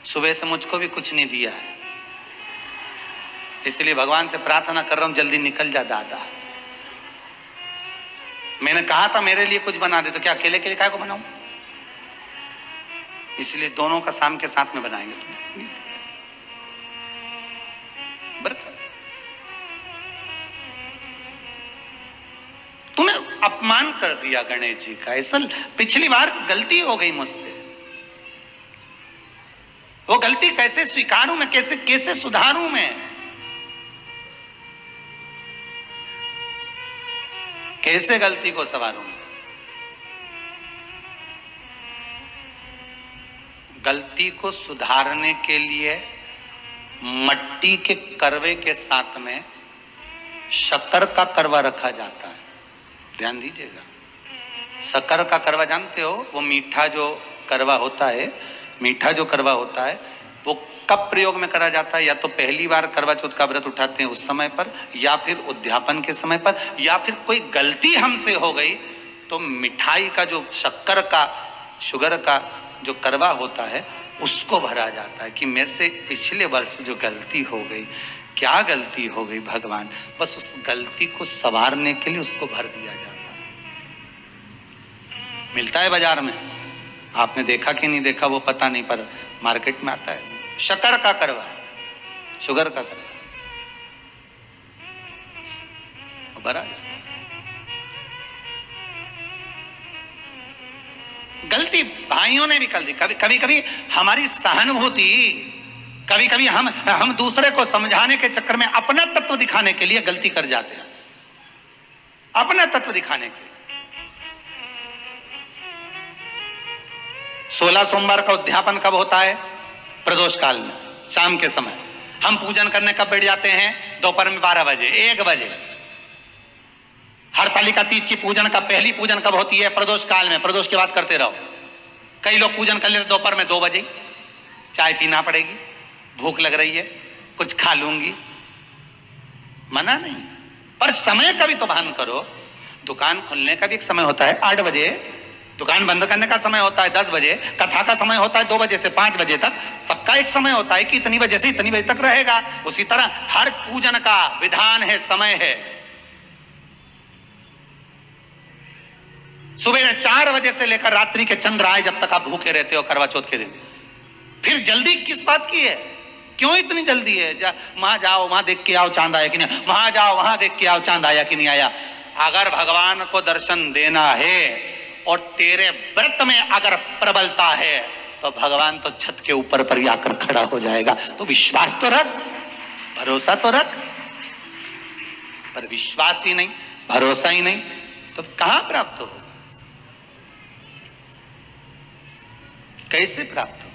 सुबह से मुझको भी कुछ नहीं दिया है, इसलिए भगवान से प्रार्थना कर रहा हूं जल्दी निकल जा दादा। मैंने कहा था मेरे लिए कुछ बना दे, तो क्या अकेले के लिए काय को बनाऊं? इसलिए दोनों का शाम के साथ में बनाएंगे। तुम तूने अपमान कर दिया गणेश जी का। ऐसा पिछली बार गलती हो गई मुझसे, वो गलती कैसे स्वीकारूं मैं, कैसे कैसे सुधारूं मैं, कैसे गलती को संवारूं? गलती को सुधारने के लिए मट्टी के करवे के साथ में शक्कर का करवा रखा जाता है। ध्यान दीजिएगा, शक्कर का करवा जानते हो? वो मीठा जो करवा होता है, मीठा जो करवा होता है वो कब प्रयोग में करा जाता है? या तो पहली बार करवा चौथ का व्रत उठाते हैं उस समय पर, या फिर उद्यापन के समय पर, या फिर कोई गलती हमसे हो गई तो मिठाई का जो शक्कर का, शुगर का जो करवा होता है उसको भरा जाता है कि मेरे से पिछले वर्ष जो गलती हो गई, क्या गलती हो गई भगवान, बस उस गलती को संवारने के लिए उसको भर दिया जाता है। मिलता है बाजार में, आपने देखा कि नहीं देखा वो पता नहीं, पर मार्केट में आता है। शक्कर का करवा, शुगर का करवा, वो भरा जाता है। गलती भाइयों ने भी कर दी। कभी कभी हमारी सहानुभूति, कभी कभी हम दूसरे को समझाने के चक्कर में अपना तत्व दिखाने के लिए गलती कर जाते हैं, अपना तत्व दिखाने के। 16 सोमवार का उद्यापन कब होता है? प्रदोष काल में, शाम के समय। हम पूजन करने कब बैठ जाते हैं? दोपहर में 12 बजे, 1 बजे। हरतालिका तीज की पूजन का पहली पूजन कब होती है? प्रदोष काल में। प्रदोष की बात करते रहो। कई लोग पूजन कर लेते दोपहर में 2 बजे। चाय पीना पड़ेगी, भूख लग रही है, कुछ खा लूंगी, मना नहीं, पर समय का भी तो भान करो। दुकान खुलने का भी एक समय होता है 8 बजे, दुकान बंद करने का समय होता है 10 बजे, कथा का समय होता है 2 बजे से 5 बजे तक। सबका एक समय होता है कि इतनी बजे से इतनी बजे तक रहेगा। उसी तरह हर पूजन का विधान है, समय है। सुबह 4 बजे से लेकर रात्रि के चंद्र आए जब तक आप भूखे रहते हो करवा चौथ के दिन। फिर जल्दी किस बात की है? क्यों इतनी जल्दी है? वहां जाओ, वहां देख के आओ चांद आया कि नहीं, वहां जाओ, वहां देख के आओ चांद आया कि नहीं आया। अगर भगवान को दर्शन देना है और तेरे व्रत में अगर प्रबलता है तो भगवान तो छत के ऊपर पर आकर खड़ा हो जाएगा। तो विश्वास तो रख, भरोसा तो रख, पर विश्वास ही नहीं, भरोसा ही नहीं, तो कहां प्राप्त होगा? कैसे प्राप्त हो?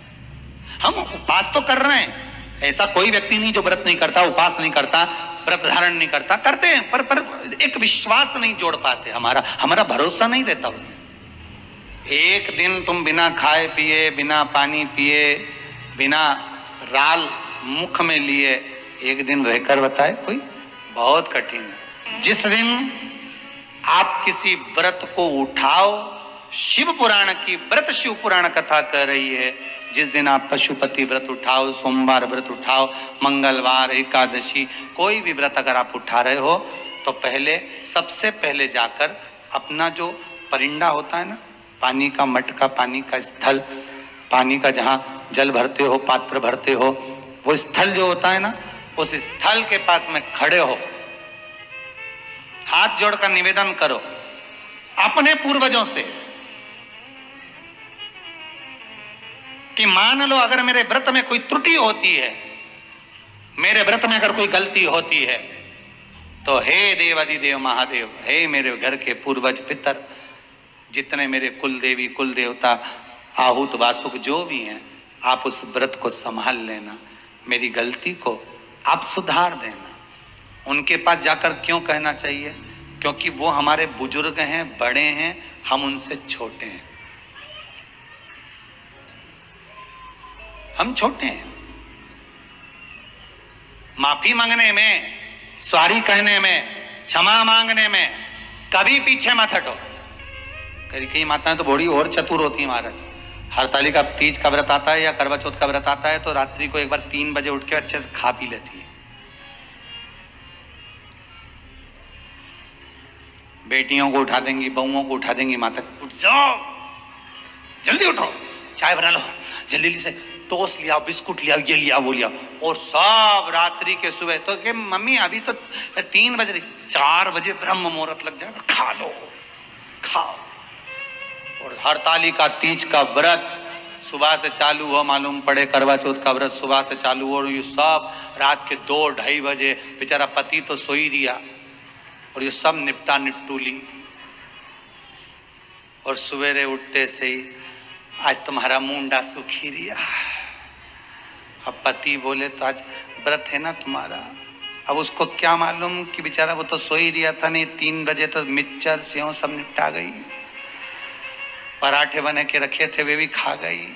हम उपास तो कर रहे हैं, ऐसा कोई व्यक्ति नहीं जो व्रत नहीं करता, उपास नहीं करता, व्रत धारण नहीं करता, करते हैं, पर एक विश्वास नहीं जोड़ पाते, हमारा भरोसा नहीं रहता उसमें। एक दिन तुम बिना खाए पिए, बिना पानी पिए, बिना राल मुख में लिए एक दिन रहकर बताए कोई? बहुत कठिन है। जिस दिन आप किसी व्रत को उठाओ, शिव पुराण की व्रत शिव पुराण कथा कह रही है, जिस दिन आप पशुपति व्रत उठाओ, सोमवार व्रत उठाओ, मंगलवार, एकादशी, कोई भी व्रत अगर आप उठा रहे हो तो पहले, सबसे पहले जाकर अपना जो परिंदा होता है ना, पानी का मटका, पानी का स्थल, पानी का जहां जल भरते हो, पात्र भरते हो, वो स्थल जो होता है ना, उस स्थल के पास में खड़े हो, हाथ जोड़कर निवेदन करो अपने पूर्वजों से कि मान लो अगर मेरे व्रत में कोई त्रुटि होती है, मेरे व्रत में अगर कोई गलती होती है, तो हे देवाधिदेव महादेव, हे मेरे घर के पूर्वज पितर, जितने मेरे कुल देवी कुल देवता आहूत वास्तुक जो भी हैं, आप उस व्रत को संभाल लेना, मेरी गलती को आप सुधार देना। उनके पास जाकर क्यों कहना चाहिए? क्योंकि वो हमारे बुजुर्ग हैं, बड़े हैं, हम उनसे छोटे हैं, हम छोटे हैं। माफी मांगने में, सॉरी कहने में, क्षमा मांगने में कभी पीछे मत हटो। कई माताएं तो बड़ी और चतुर होती है महाराज। हरतालिका तीज का व्रत आता है या करवा चौथ का व्रत आता है तो रात्रि को एक बार 3 बजे उठ के अच्छे से खा पी लेती है। बेटियों को उठा देंगी, बहुओं को उठा देंगी, माता उठ जाओ, जल्दी उठो, चाय बना लो, जल्दी से टोस्ट लिया, बिस्कुट लिया, ये लिया, वो लिया, और सब रात्रि के सुबह तो कि मम्मी अभी तो 3 बजे, 4 बजे ब्रह्म मुहूर्त लग जाएगा, खा लो, खाओ। और हरतालिका तीज का व्रत सुबह से चालू हो, मालूम पड़े करवा चौथ का व्रत सुबह से चालू हो, और ये सब रात के 2-2:30 बजे, बेचारा पति तो सो ही दिया, और ये सब निपटा निपटूली, और सवेरे उठते से ही आज तुम्हारा मुंडा सुखी रिया। अब पति बोले तो आज व्रत है ना तुम्हारा। अब उसको क्या मालूम कि बेचारा वो तो सो ही दिया था, नहीं 3 बजे तो मिक्सचर सेव सब निपटा गई, पराठे बने के रखे थे वे भी खा गई।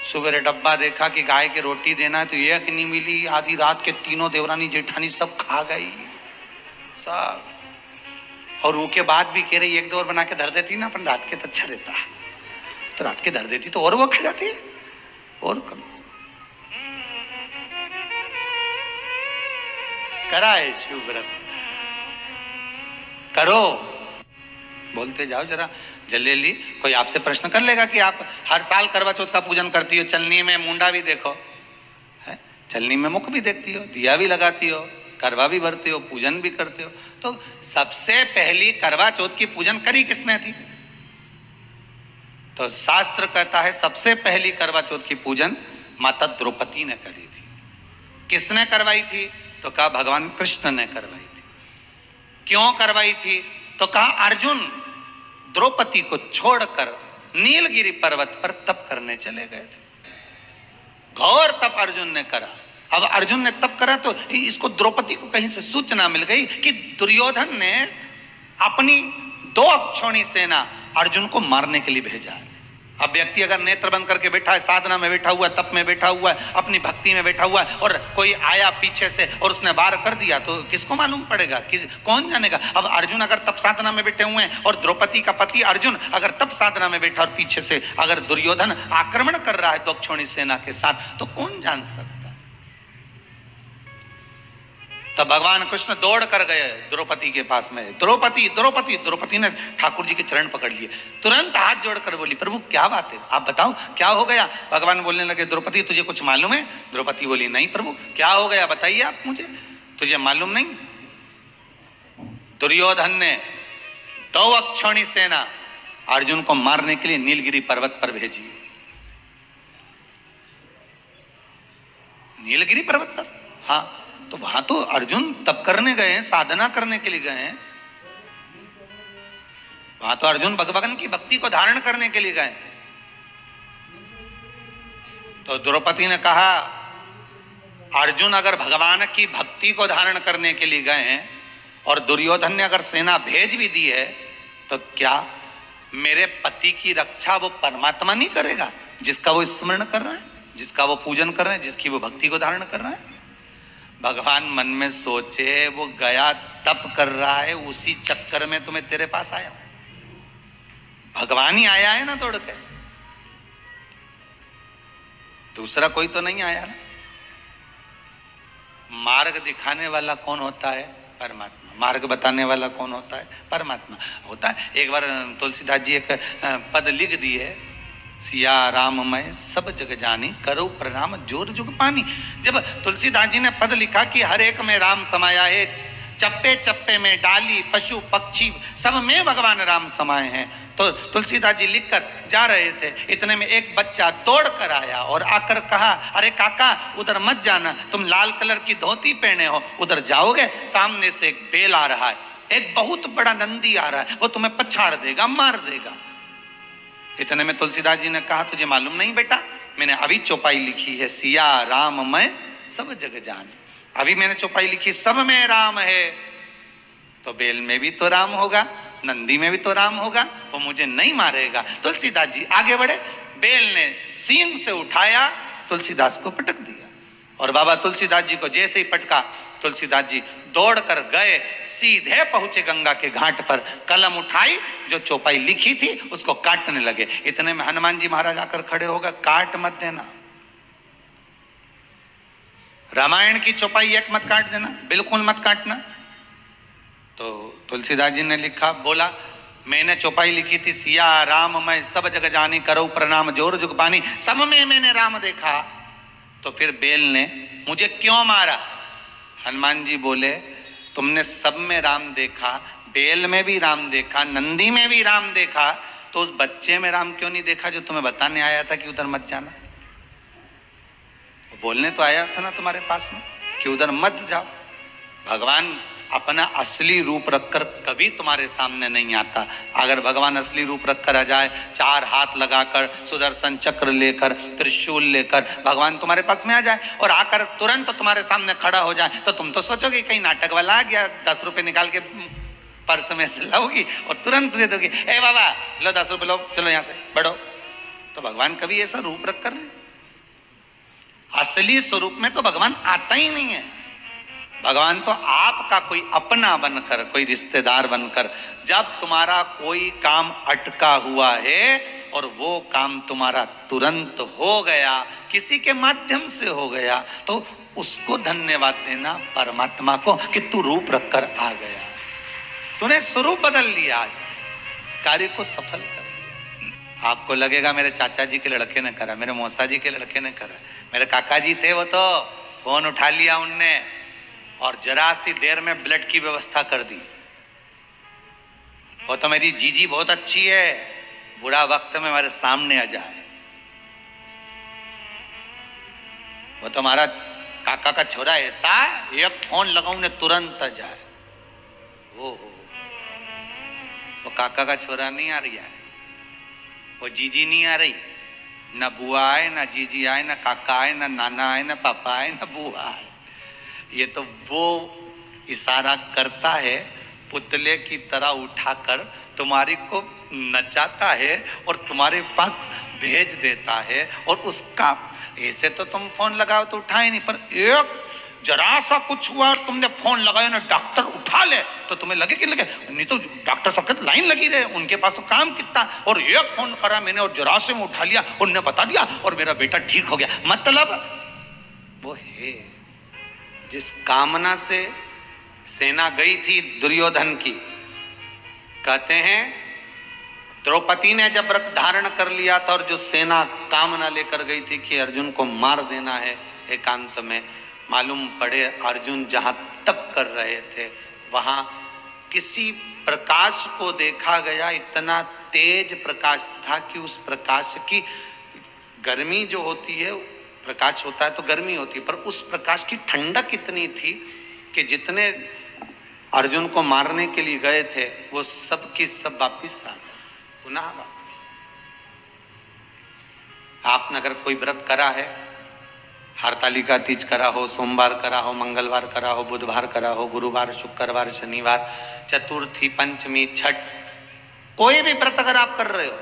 सुबह डब्बा देखा कि गाय की रोटी देना है तो एक नहीं मिली, आधी रात के तीनों देवरानी जेठानी सब खा गई सब। और वो के बाद भी कह रही 1-2 और बना के धर देती ना, अपन रात के तो अच्छा रहता, तो रात के धर देती तो और वो खा जाती है और कम। करा है शिव व्रत, करो, बोलते जाओ जरा जल्दी। कोई आपसे प्रश्न कर लेगा कि आप हर साल करवा चौथ का पूजन करती हो, चलनी में मुंडा भी देखो है, चलनी में मुख भी देखती हो, दिया भी लगाती हो, करवा भी भरते हो, पूजन भी करते हो। तो सबसे पहली करवा चौथ की पूजन करी किसने थी? तो शास्त्र कहता है सबसे पहली करवा चौथ की पूजन माता द्रौपदी ने करी थी। किसने करवाई थी? तो कहा भगवान कृष्ण ने करवाई थी। क्यों करवाई थी? तो कहा अर्जुन द्रौपदी को छोड़कर नीलगिरी पर्वत पर तप करने चले गए थे। घोर तप अर्जुन ने करा। अब अर्जुन ने तप करा तो इसको द्रौपदी को कहीं से सूचना मिल गई कि दुर्योधन ने अपनी 2 अक्षौणी सेना अर्जुन को मारने के लिए भेजा है। अब व्यक्ति अगर नेत्र बंद करके बैठा है, साधना में बैठा हुआ है, तप में बैठा हुआ है, अपनी भक्ति में बैठा हुआ है, और कोई आया पीछे से और उसने वार कर दिया तो किसको मालूम पड़ेगा? कौन जानेगा? अब अर्जुन अगर तप साधना में बैठे हुए हैं और द्रौपदी का पति अर्जुन अगर तप साधना में बैठा और पीछे से अगर दुर्योधन आक्रमण कर रहा है 2 अक्षौणी सेना के साथ, तो कौन जान सकता? तब भगवान कृष्ण दौड़ कर गए द्रौपदी के पास में। द्रौपदी द्रौपदी द्रौपदी ने ठाकुर जी के चरण पकड़ लिए, तुरंत हाथ जोड़कर बोली प्रभु क्या बात है, आप बताओ क्या हो गया? भगवान बोलने लगे द्रौपदी तुझे कुछ मालूम है? द्रौपदी बोली नहीं प्रभु। क्या हो गया बताइए आप मुझे, तुझे मालूम नहीं? दुर्योधन ने 2 अक्षौणी सेना अर्जुन को मारने के लिए नीलगिरी पर्वत पर भेजी। नीलगिरी पर्वत पर, हाँ, तो वहां तो अर्जुन तप करने गए हैं, साधना करने के लिए गए हैं। वहां तो अर्जुन भगवान की भक्ति को धारण करने के लिए गए। तो द्रौपदी ने कहा, अर्जुन अगर भगवान की भक्ति को धारण करने के लिए गए हैं और दुर्योधन ने अगर सेना भेज भी दी है, तो क्या मेरे पति की रक्षा वो परमात्मा नहीं करेगा, जिसका वो स्मरण कर रहा है, जिसका वो पूजन कर रहे हैं, जिसकी वो भक्ति को धारण कर रहा है? भगवान मन में सोचे, वो गया तप कर रहा है, उसी चक्कर में तुम्हें तेरे पास आया। भगवान ही आया है ना तोड़ के, दूसरा कोई तो नहीं आया ना। मार्ग दिखाने वाला कौन होता है? परमात्मा। मार्ग बताने वाला कौन होता है? परमात्मा होता है। एक बार तुलसीदास जी एक पद लिख दिए, सिया राम मैं सब जग जानी, करो प्रणाम जोर जुग पानी। जब तुलसीदास जी ने पद लिखा कि हर एक में राम समाया है, चप्पे चप्पे में डाली पशु पक्षी सब में भगवान राम समाये हैं, तो तुलसीदास जी लिखकर जा रहे थे, इतने में एक बच्चा दौड़ कर आया और आकर कहा, अरे काका उधर मत जाना, तुम लाल कलर की धोती पहने हो, उधर जाओगे सामने से एक बेल आ रहा है, एक बहुत बड़ा नंदी आ रहा है, वो तुम्हें पछाड़ देगा, मार देगा। इतने में तुलसीदास जी ने कहा, तुझे मालूम नहीं बेटा, मैंने अभी चौपाई लिखी है, सिया राम मैं सब जग जानी। अभी मैंने चौपाई लिखी, सब में राम है, तो बेल में भी तो राम होगा, नंदी में भी तो राम होगा, वो मुझे नहीं मारेगा। तुलसीदास जी आगे बढ़े, बेल ने सींग से उठाया, तुलसीदास को पटक दिया, और बाबा तुलसीदास जी को जैसे ही पटका, तुलसीदास जी दौड़ कर गए, सीधे पहुंचे गंगा के घाट पर, कलम उठाई, जो चौपाई लिखी थी उसको काटने लगे। इतने में हनुमान जी महाराज आकर खड़े हो गए, काट मत देना, रामायण की चौपाई एक मत काट देना, बिल्कुल मत काटना। तो तुलसीदास जी ने लिखा, बोला, मैंने चौपाई लिखी थी, सिया राम मैं सब जग जानी, करो प्रणाम जोर जुग पानी, सब में मैंने राम देखा, तो फिर बेल ने मुझे क्यों मारा? हनुमान जी बोले, तुमने सब में राम देखा, बेल में भी राम देखा, नंदी में भी राम देखा, तो उस बच्चे में राम क्यों नहीं देखा जो तुम्हें बताने आया था कि उधर मत जाना? बोलने तो आया था ना तुम्हारे पास में कि उधर मत जाओ। भगवान अपना असली रूप रखकर कभी तुम्हारे सामने नहीं आता। अगर भगवान असली रूप रखकर आ जाए, 4 हाथ लगाकर, सुदर्शन चक्र लेकर, त्रिशूल लेकर भगवान तुम्हारे पास में आ जाए और आकर तुरंत तुम्हारे सामने खड़ा हो जाए, तो तुम तो सोचोगे कहीं नाटक वाला आ गया, 10 रुपए निकाल के पर्स में से लाओगी और तुरंत दे दोगी, ए बाबा लो 10 रुपए लो, चलो यहाँ से बढ़ो। तो भगवान कभी ऐसा रूप रख कर, असली स्वरूप में तो भगवान आता ही नहीं है। भगवान तो आपका कोई अपना बनकर, कोई रिश्तेदार बनकर, जब तुम्हारा कोई काम अटका हुआ है और वो काम तुम्हारा तुरंत हो गया, किसी के माध्यम से हो गया, तो उसको धन्यवाद देना परमात्मा को कि तू रूप रखकर आ गया, तूने स्वरूप बदल लिया, आज कार्य को सफल कर दिया। आपको लगेगा मेरे चाचा जी के लड़के ने करा, मेरे मौसा जी के लड़के ने करा, मेरे काका जी थे, वो तो फोन उठा लिया उनने और जरा सी देर में ब्लड की व्यवस्था कर दी। वो तो मेरी जीजी बहुत अच्छी है, बुरा वक्त में हमारे सामने आ जाए। वो तो हमारा काका का छोरा ऐसा, एक फोन लगाऊं ने तुरंत आ जाए। वो काका का छोरा नहीं आ रही है, वो जीजी नहीं आ रही, न बुआ आए, न जीजी आए, न काका आए, न नाना आए, न पापा आए, न बुआ आए। ये तो वो इशारा करता है, पुतले की तरह उठाकर तुम्हारी को नचाता है और तुम्हारे पास भेज देता है। और उसका ऐसे तो तुम फोन लगाओ तो उठाए नहीं, पर एक जरा सा कुछ हुआ और तुमने फोन लगाया ना, डॉक्टर उठा ले तो तुम्हें लगे कि लगे, नहीं तो डॉक्टर सबके लाइन लगी रहे, उनके पास तो काम कितना, और एक फोन करा मैंने और जरा से में उठा लिया, उनने बता दिया और मेरा बेटा ठीक हो गया। मतलब वो है जिस कामना से सेना गई थी दुर्योधन की। कहते हैं द्रौपदी ने जब व्रत धारण कर लिया था और जो सेना कामना लेकर गई थी कि अर्जुन को मार देना है, एकांत में मालूम पड़े अर्जुन जहां तप कर रहे थे वहां किसी प्रकाश को देखा गया, इतना तेज प्रकाश था कि उस प्रकाश की गर्मी जो होती है, प्रकाश होता है तो गर्मी होती है, पर उस प्रकाश की ठंडक इतनी थी कि जितने अर्जुन को मारने के लिए गए थे वो सब की सब वापिस आ गए, पुनः वापिस। आपने अगर कोई व्रत करा है, हरतालिका तीज करा हो, सोमवार करा हो, मंगलवार करा हो, बुधवार करा हो, गुरुवार, शुक्रवार, शनिवार, चतुर्थी, पंचमी, छठ, कोई भी व्रत अगर आप कर रहे हो,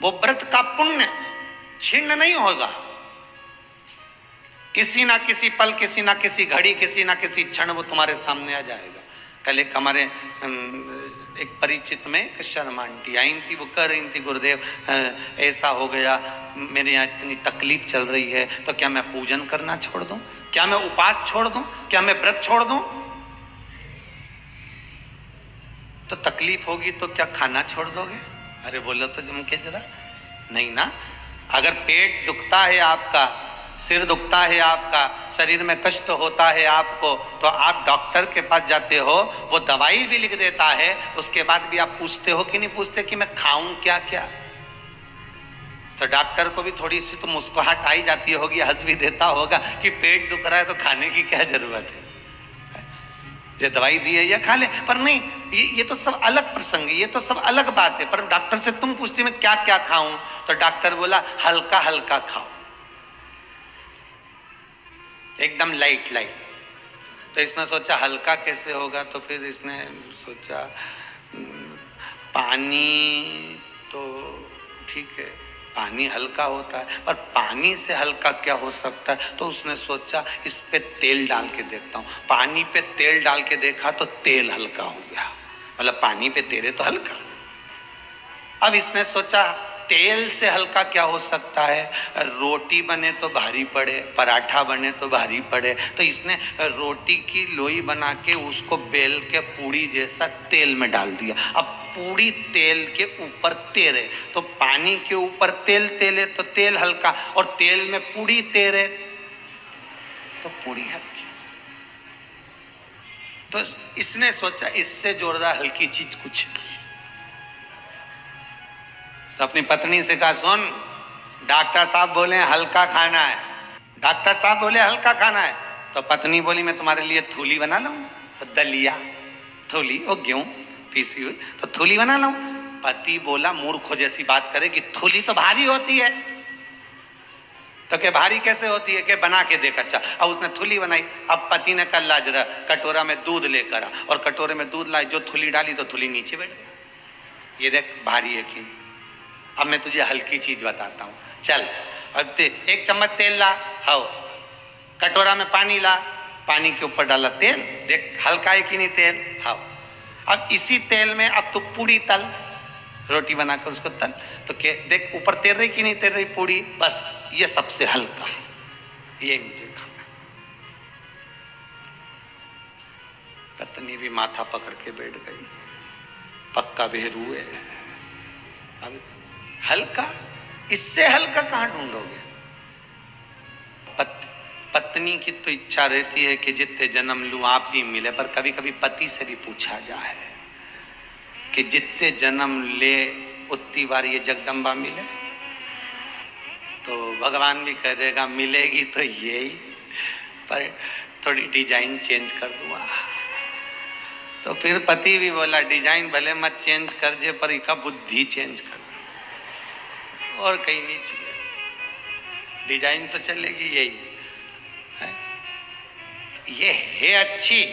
वो व्रत का पुण्य छीर्ण नहीं होगा। किसी ना किसी पल, किसी ना किसी घड़ी, किसी ना किसी क्षण वो तुम्हारे सामने आ जाएगा। कल एक हमारे एक परिचित में एक शर्मा आंटी आई थी, वो कह रही थी गुरुदेव ऐसा हो गया, मेरे यहाँ इतनी तकलीफ चल रही है, तो क्या मैं पूजन करना छोड़ दूं, क्या मैं उपास छोड़ दूं, क्या मैं व्रत छोड़ दूं? तो तकलीफ होगी तो क्या खाना छोड़ दोगे? अरे बोलो तो जम के जरा, नहीं ना। अगर पेट दुखता है आपका, सिर दुखता है आपका, शरीर में कष्ट होता है आपको, तो आप डॉक्टर के पास जाते हो, वो दवाई भी लिख देता है, उसके बाद भी आप पूछते हो कि नहीं पूछते कि मैं खाऊं क्या क्या? तो डॉक्टर को भी थोड़ी सी तो मुस्कुराहट आई जाती होगी, हंस भी देता होगा कि पेट दुख रहा है तो खाने की क्या जरूरत है, ये दवाई दी है या खा ले। पर नहीं, ये तो सब अलग प्रसंग है, ये तो सब अलग बात है। पर डॉक्टर से तुम पूछते मैं क्या क्या खाऊं, तो डॉक्टर बोला हल्का हल्का खाओ, एकदम लाइट लाइट। तो इसने सोचा हल्का कैसे होगा, तो फिर इसने सोचा पानी तो ठीक है, पानी हल्का होता है, पर पानी से हल्का क्या हो सकता है? तो उसने सोचा इस पे तेल डाल के देखता हूँ। पानी पे तेल डाल के देखा तो तेल हल्का हो गया, मतलब पानी पे तेरे तो हल्का। अब इसने सोचा तेल से हल्का क्या हो सकता है? रोटी बने तो भारी पड़े, पराठा बने तो भारी पड़े, तो इसने रोटी की लोई बना के उसको बेल के पूड़ी जैसा तेल में डाल दिया। अब पूड़ी तेल के ऊपर तेरे, तो पानी के ऊपर तेल तेले तो तेल हल्का, और तेल में पूड़ी तेरे तो पूड़ी हल्की। तो इसने सोचा इससे जोरदार हल्की चीज कुछ नहीं। तो अपनी पत्नी से कहा सुन, डॉक्टर साहब बोले हल्का खाना है, डॉक्टर साहब बोले हल्का खाना है। तो पत्नी बोली मैं तुम्हारे लिए थूली बना लूं, तो दलिया थूली, वो गेहूं पीसी हुई, तो थूली बना लूं। पति बोला मूर्खों जैसी बात करे कि थूली तो भारी होती है। तो क्या भारी कैसे होती है? कि बना के देख। अच्छा, अब उसने थूली बनाई। अब पति ने कल ला जरा कटोरा में दूध लेकर आ, और कटोरे में दूध लाई, जो थूली डाली तो थूली नीचे बैठ गई। ये देख भारी है कि। अब मैं तुझे हल्की चीज बताता हूँ, चल अब एक चम्मच तेल ला, हाओ कटोरा में पानी ला, पानी के ऊपर डाला तेल, देख हल्का है कि नहीं तेल, हाओ। अब इसी तेल में अब तू पूड़ी तल, रोटी बनाकर उसको तल, तो क्या देख ऊपर तेल रही कि नहीं तेल रही पूड़ी, बस ये सबसे हल्का है, ये मुझे खाना। पत्नी भी माथा पकड़ के बैठ गई, पक्का बेहरू है। अब हल्का, इससे हल्का कहां ढूंढोगे? पत्नी की तो इच्छा रहती है कि जितने जन्म लूं आप ही मिले, पर कभी कभी पति से भी पूछा जाए कि जितने जन्म ले उतनी बार ये जगदम्बा मिले, तो भगवान भी कह देगा मिलेगी तो यही, पर थोड़ी डिजाइन चेंज कर दूंगा। तो फिर पति भी बोला डिजाइन भले मत चेंज कर जे, पर इसका बुद्धि चेंज कर, और कहीं नहीं चाहिए, डिजाइन तो चलेगी यही है। ये है अच्छी,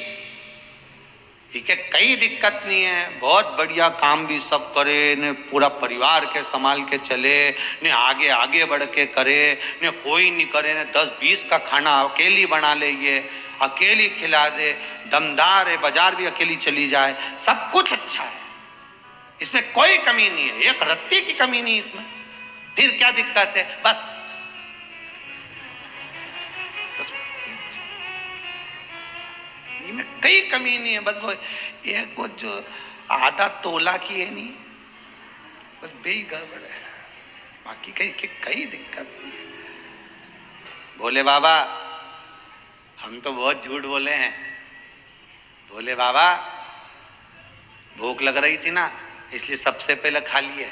ठीक है, कई दिक्कत नहीं है, बहुत बढ़िया काम भी सब करे ने, पूरा परिवार के संभाल के चले ने, आगे आगे बढ़ के करे ने, कोई नहीं करे ने, 10-20 का खाना अकेली बना ले, ये अकेली खिला दे, दमदार है, बाजार भी अकेली चली जाए, सब कुछ अच्छा है, इसमें कोई कमी नहीं है, एक रत्ती की कमी नहीं इसमें। फिर क्या दिक्कत है? बस इनमें कई कमी नहीं है, बस वो एक वो जो आधा तोला की है नहीं, बस बेही गड़बड़ है, बाकी कई दिक्कत नहीं है। बोले बाबा हम तो बहुत झूठ बोले हैं, बोले बाबा भूख लग रही थी ना, इसलिए सबसे पहले खा लिया।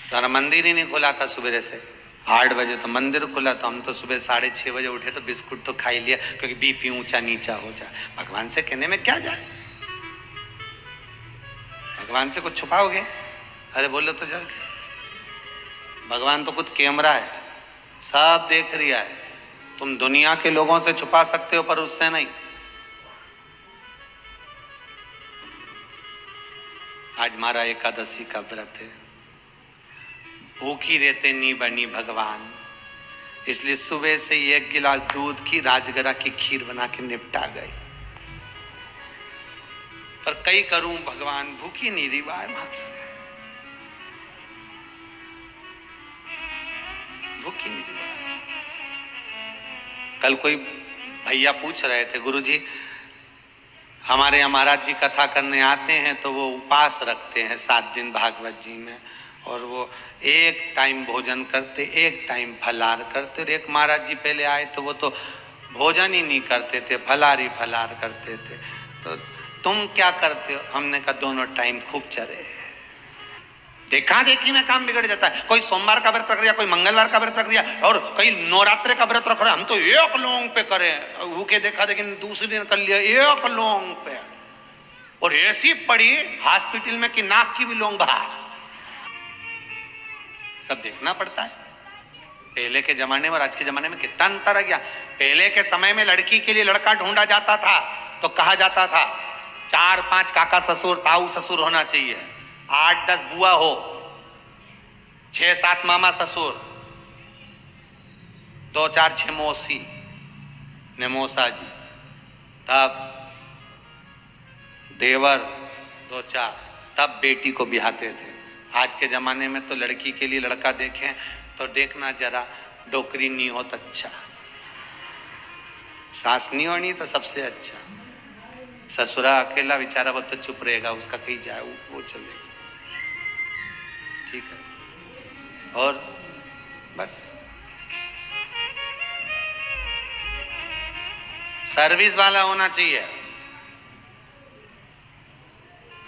तुम्हारा मंदिर ही नहीं खुला था सुबह से, 8 बजे तो मंदिर खुला, तो हम तो सुबह 6:30 बजे उठे तो बिस्कुट तो खा ही लिया, क्योंकि बीपी ऊंचा नीचा हो जाए। भगवान से कहने में क्या जाए, भगवान से कुछ छुपाओगे? अरे बोलो तो जल के, भगवान तो खुद कैमरा है, सब देख रिया है। तुम दुनिया के लोगों से छुपा सकते हो पर उससे नहीं। आज हमारा एकादशी का व्रत है, भूखी रहते नी बनी भगवान, इसलिए सुबह से 1 गिलास दूध की राजगरा की खीर बना के निपटा गए। पर कई करूं भगवान, भूखी नहीं रिवाय से, भूखी नहीं रिवाय। कल कोई भैया पूछ रहे थे, गुरुजी हमारे यहाँ महाराज जी कथा करने आते हैं तो वो उपवास रखते हैं 7 दिन भागवत जी में, और वो एक टाइम भोजन करते, एक टाइम फलार करते। और एक महाराज जी पहले आए तो वो तो भोजन ही नहीं करते थे, फलार ही फलार करते थे। तो तुम क्या करते हो? हमने कहा दोनों टाइम खूब चरे। देखा देखी में काम बिगड़ जाता है। कोई सोमवार का व्रत रख दिया, कोई मंगलवार का व्रत रख दिया, और कई नवरात्रे का व्रत रख रहे, हम तो 1 लौंग पे करें, भूखे देखा लेकिन दूसरे दिन कर लिया 1 लौंग पे, और ऐसी पड़ी हॉस्पिटल में कि नाक की भी लौंग बाहर। सब देखना पड़ता है। पहले के जमाने में और आज के जमाने में कितना अंतर आ गया। पहले के समय में लड़की के लिए लड़का ढूंढा जाता था तो कहा जाता था 4-5 काका ससुर ताऊ ससुर होना चाहिए, 8-10 बुआ हो, 6-7 मामा ससुर, 2-4-6 मौसी ने मौसा जी, तब देवर 2-4, तब बेटी को बिहाते थे। आज के जमाने में तो लड़की के लिए लड़का देखें तो देखना जरा डोकरी नहीं हो तो अच्छा, सास नहीं होनी तो सबसे अच्छा, ससुरा अकेला बेचारा वो तो चुप रहेगा, उसका कहीं जाए वो चलेगा, ठीक है। और बस सर्विस वाला होना चाहिए।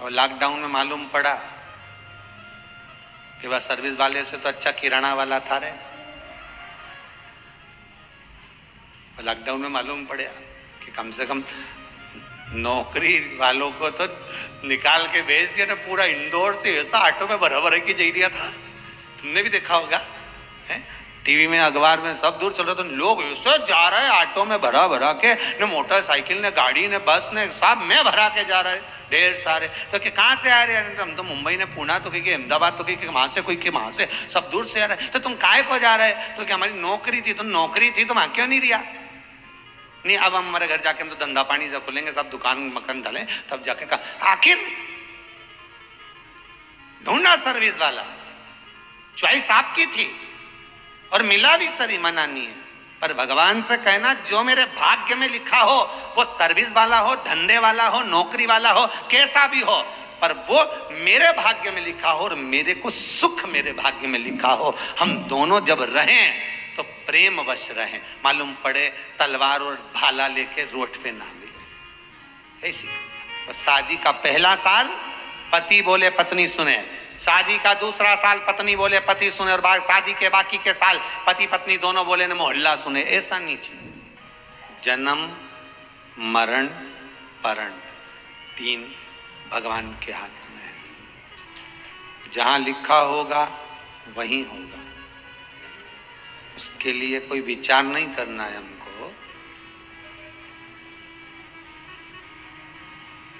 और लॉकडाउन में मालूम पड़ा कि वह सर्विस वाले से तो अच्छा किराना वाला था रे। लॉकडाउन में मालूम पड़ा कि कम से कम नौकरी वालों को तो निकाल के भेज दिया था। पूरा इंदौर से ऐसा ऑटो में भरा भरा के जा रहा था, तुमने भी देखा होगा है? टीवी में अखबार में सब दूर चल रहा था, लोग ऐसे जा रहे हैं ऑटो में भरा भरा के, ने मोटरसाइकिल ने गाड़ी ने बस ने सब में भरा के जा रहे हैं ढेर सारे। तो कि कहाँ से आ रहे हैं? हम तो मुंबई ने पूना, तो कि अहमदाबाद, तो कि वहां से, कोई कि वहां से, सब दूर से आ रहे हैं। तो तुम काहे को जा रहे हैं? तो कि हमारी नौकरी थी। तो नौकरी थी तो वहां क्यों नहीं रिया? नहीं, अब हम हमारे घर जाके हम तो धंधा पानी से खुलेंगे, सब दुकान मकान डालें, तब जाके कहा। आखिर ढूंढा सर्विस वाला, चॉइस आपकी थी और मिला भी सही, मना नहीं है। पर भगवान से कहना जो मेरे भाग्य में लिखा हो, वो सर्विस वाला हो, धंधे वाला हो, नौकरी वाला हो, कैसा भी हो, पर वो मेरे भाग्य में लिखा हो और मेरे को सुख मेरे भाग्य में लिखा हो। हम दोनों जब रहें तो प्रेम वश रहें। मालूम पड़े तलवार और भाला लेके रोड पे ना मिले, ऐसी। तो शादी का पहला साल पति बोले पत्नी सुने, शादी का दूसरा साल पत्नी बोले पति सुने, और शादी के बाकी के साल पति पत्नी दोनों बोले न मोहल्ला सुने। ऐसा नहीं चाहिए। जन्म मरण परण 3 भगवान के हाथ में है। जहां लिखा होगा वहीं होगा, उसके लिए कोई विचार नहीं करना है हमको।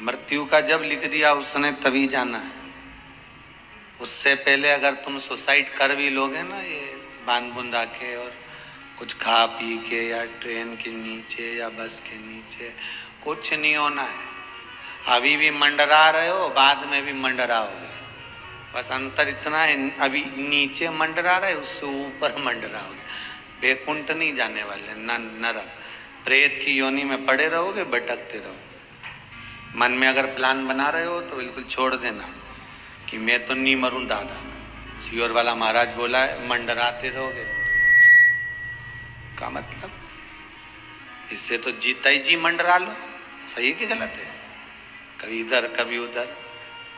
मृत्यु का जब लिख दिया उसने तभी जाना है। उससे पहले अगर तुम सुसाइड कर भी लोगे ना, ये बांध बुंदा के और कुछ खा पी के, या ट्रेन के नीचे या बस के नीचे, कुछ नहीं होना है। अभी भी मंडरा रहे हो, बाद में भी मंडराओगे। बस अंतर इतना है, अभी नीचे मंडरा रहे, उससे ऊपर मंडराओगे। बैकुंठ नहीं जाने वाले, न नरक। प्रेत की योनि में पड़े रहोगे, भटकते रहो। मन में अगर प्लान बना रहे हो तो बिल्कुल छोड़ देना कि मैं तो नहीं मरूं दादा। सियोर वाला महाराज बोला है, मंडराते रहोगे का मतलब इससे तो जीता ही जी मंडरा लो। सही कि गलत है? कभी इधर कभी उधर,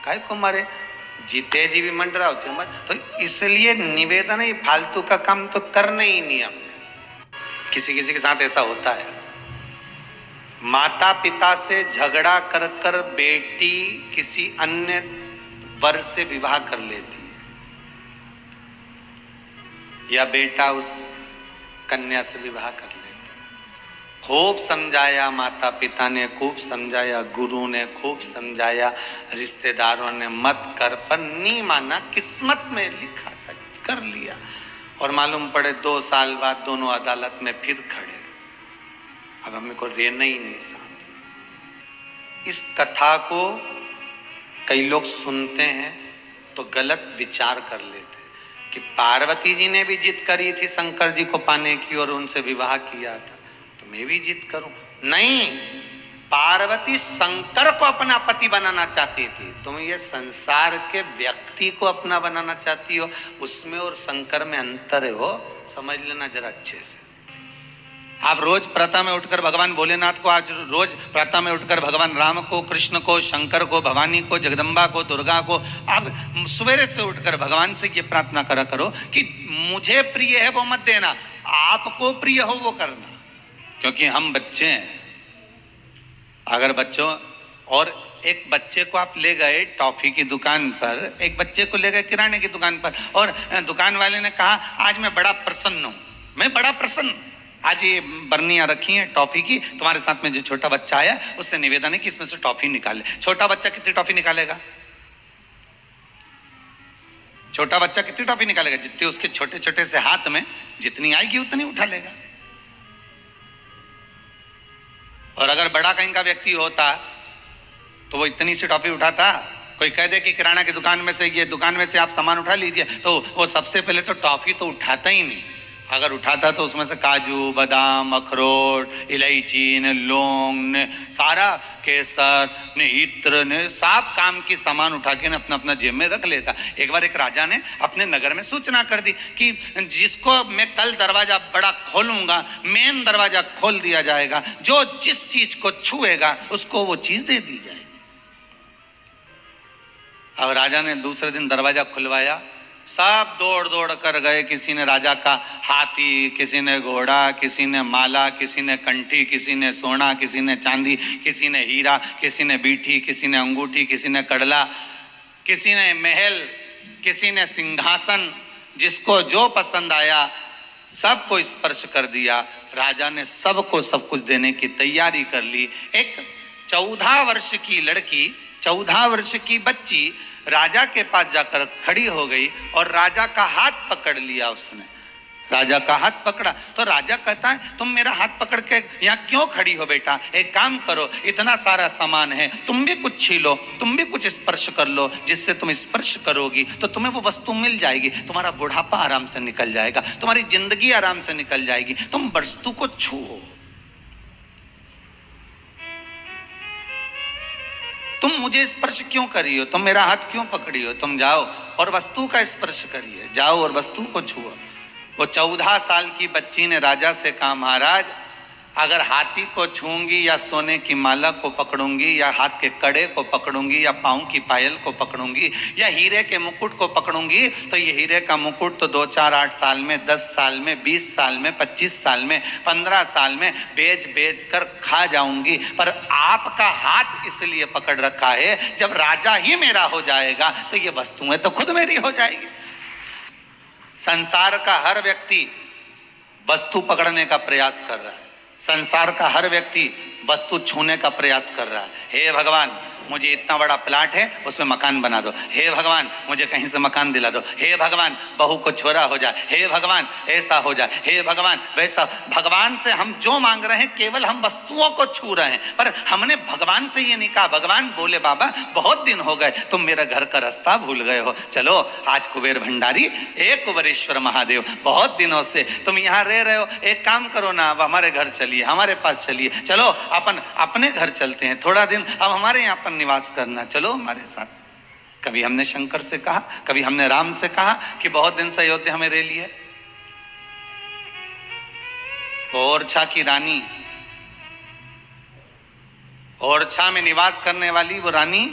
काय को मारे, जीते जी भी मंडरा होते मर। तो इसलिए निवेदन है, फालतू का काम तो करना ही नहीं हमने। किसी किसी के साथ ऐसा होता है, माता पिता से झगड़ा कर कर बेटी किसी अन्य वर से विवाह कर लेती है, या बेटा उस कन्या से विवाह कर लेता है। खूब समझाया माता पिता ने, खूब समझाया गुरु ने, खूब समझाया रिश्तेदारों ने, मत कर, पर नहीं माना। किस्मत में लिखा था, कर लिया, और मालूम पड़े 2 साल बाद दोनों अदालत में फिर खड़े। अब हमें को रहना ही नहीं साथ। इस कथा को कई लोग सुनते हैं तो गलत विचार कर लेते हैं कि पार्वती जी ने भी जिद करी थी शंकर जी को पाने की और उनसे विवाह किया था, तो मैं भी जिद करूं। नहीं, पार्वती शंकर को अपना पति बनाना चाहती थी, तुम ये संसार के व्यक्ति को अपना बनाना चाहती हो। उसमें और शंकर में अंतर है, हो समझ लेना जरा अच्छे से। आप रोज प्रातः में उठकर भगवान भोलेनाथ को, आज रोज प्रातः में उठकर भगवान राम को, कृष्ण को, शंकर को, भवानी को, जगदम्बा को, दुर्गा को, आप सवेरे से उठकर भगवान से ये प्रार्थना करा करो कि मुझे प्रिय है वो मत देना, आपको प्रिय हो वो करना। क्योंकि हम बच्चे हैं। अगर बच्चों, और एक बच्चे को आप ले गए टॉफी की दुकान पर, एक बच्चे को ले गए किराने की दुकान पर, और दुकान वाले ने कहा आज मैं बड़ा प्रसन्न हूं, मैं बड़ा प्रसन्न, आज ये बर्नियां रखी हैं टॉफी की, तुम्हारे साथ में जो छोटा बच्चा आया उससे निवेदन है कि इसमें से टॉफी निकाले। छोटा बच्चा कितनी टॉफी निकालेगा? छोटा बच्चा कितनी टॉफी निकालेगा? जितने उसके छोटे छोटे से हाथ में जितनी आएगी उतनी उठा लेगा। और अगर बड़ा कहीं का व्यक्ति होता तो वो इतनी सी टॉफी उठाता? कोई कह दे कि किराना की दुकान में से, ये दुकान में से आप सामान उठा लीजिए, तो वो सबसे पहले तो टॉफी तो उठाता ही नहीं। अगर उठाता तो उसमें से काजू, बादाम, अखरोट, इलायची ने, लौंग ने, सारा केसर ने, इत्र ने, सब काम की सामान उठा के अपना अपना जेब में रख लेता। एक बार एक राजा ने अपने नगर में सूचना कर दी कि जिसको मैं कल दरवाजा बड़ा खोलूंगा, मेन दरवाजा खोल दिया जाएगा, जो जिस चीज को छुएगा उसको वो चीज दे दी जाएगी। अब राजा ने दूसरे दिन दरवाजा खुलवाया, सब दौड़ दौड़ कर गए। किसी ने राजा का हाथी, किसी ने घोड़ा, किसी ने माला, किसी ने कंठी, किसी ने सोना, किसी ने चांदी, किसी ने हीरा, किसी ने बीठी, किसी ने अंगूठी, किसी ने कड़ला, किसी ने महल, किसी ने सिंहासन, जिसको जो पसंद आया सबको स्पर्श कर दिया। राजा ने सबको सब कुछ देने की तैयारी कर ली। एक 14 वर्ष की लड़की, 14 वर्ष की बच्ची राजा के पास जाकर खड़ी हो गई और राजा का हाथ पकड़ लिया उसने। राजा का हाथ पकड़ा तो राजा कहता है तुम मेरा हाथ पकड़ के यहाँ क्यों खड़ी हो बेटा? एक काम करो, इतना सारा सामान है, तुम भी कुछ छीलो, तुम भी कुछ स्पर्श कर लो, जिससे तुम स्पर्श करोगी तो तुम्हें वो वस्तु मिल जाएगी, तुम्हारा बुढ़ापा आराम से निकल जाएगा, तुम्हारी जिंदगी आराम से निकल जाएगी, तुम वस्तु को छुओ। तुम मुझे स्पर्श क्यों करी हो? तुम मेरा हाथ क्यों पकड़ी हो? तुम जाओ और वस्तु का स्पर्श करिए, जाओ और वस्तु को छुओ। वो 14 साल की बच्ची ने राजा से कहा महाराज, अगर हाथी को छूंगी या सोने की माला को पकड़ूंगी या हाथ के कड़े को पकड़ूंगी या पाँव की पायल को पकड़ूंगी या हीरे के मुकुट को पकड़ूंगी तो ये हीरे का मुकुट तो 2, 4, 8 साल में, 10 साल में, 20 साल में, 25 साल में, 15 साल में बेच बेच कर खा जाऊंगी। पर आपका हाथ इसलिए पकड़ रखा है, जब राजा ही मेरा हो जाएगा तो ये वस्तुएं तो खुद मेरी हो जाएगी। संसार का हर व्यक्ति वस्तु पकड़ने का प्रयास कर रहा है, संसार का हर व्यक्ति वस्तु छूने का प्रयास कर रहा है। हे भगवान, मुझे इतना बड़ा प्लाट है उसमें मकान बना दो, हे भगवान मुझे कहीं से मकान दिला दो, हे भगवान बहू को छोरा हो जाए, हे भगवान ऐसा हो जाए, हे भगवान वैसा। भगवान से हम जो मांग रहे हैं केवल हम वस्तुओं को छू रहे हैं, पर हमने भगवान से ये नहीं कहा। भगवान बोले बाबा बहुत दिन हो गए, तुम मेरा घर का रास्ता भूल गए हो, चलो आज कुबेर भंडारी, एक कुबेरेश्वर महादेव, बहुत दिनों से तुम यहाँ रह रहे हो, एक काम करो ना, अब हमारे घर चलिए, हमारे पास चलिए, चलो अपन अपने घर चलते हैं, थोड़ा दिन अब हमारे यहाँ पर निवास करना, चलो हमारे साथ। कभी हमने शंकर से कहा, कभी हमने राम से कहा कि बहुत दिन से अयोध्या में रह लिए। ओरछा की रानी ओरछा में निवास करने वाली वो रानी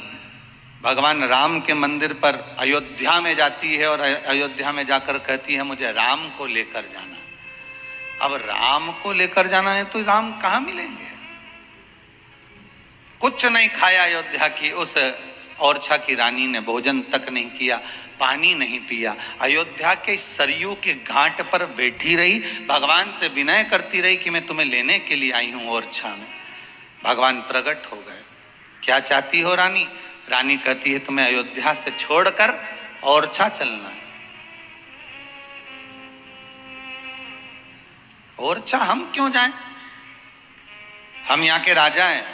भगवान राम के मंदिर पर अयोध्या में जाती है और अयोध्या में जाकर कहती है मुझे राम को लेकर जाना। अब राम को लेकर जाना है तो राम कहां मिलेंगे? कुछ नहीं खाया अयोध्या की उस ओरछा की रानी ने, भोजन तक नहीं किया, पानी नहीं पिया, अयोध्या के सरयू के घाट पर बैठी रही, भगवान से विनय करती रही कि मैं तुम्हें लेने के लिए आई हूं ओरछा में। भगवान प्रकट हो गए। क्या चाहती हो रानी? रानी कहती है तुम्हें अयोध्या से छोड़कर ओरछा चलना है। ओरछा हम क्यों जाएं? हम यहाँ के राजा हैं।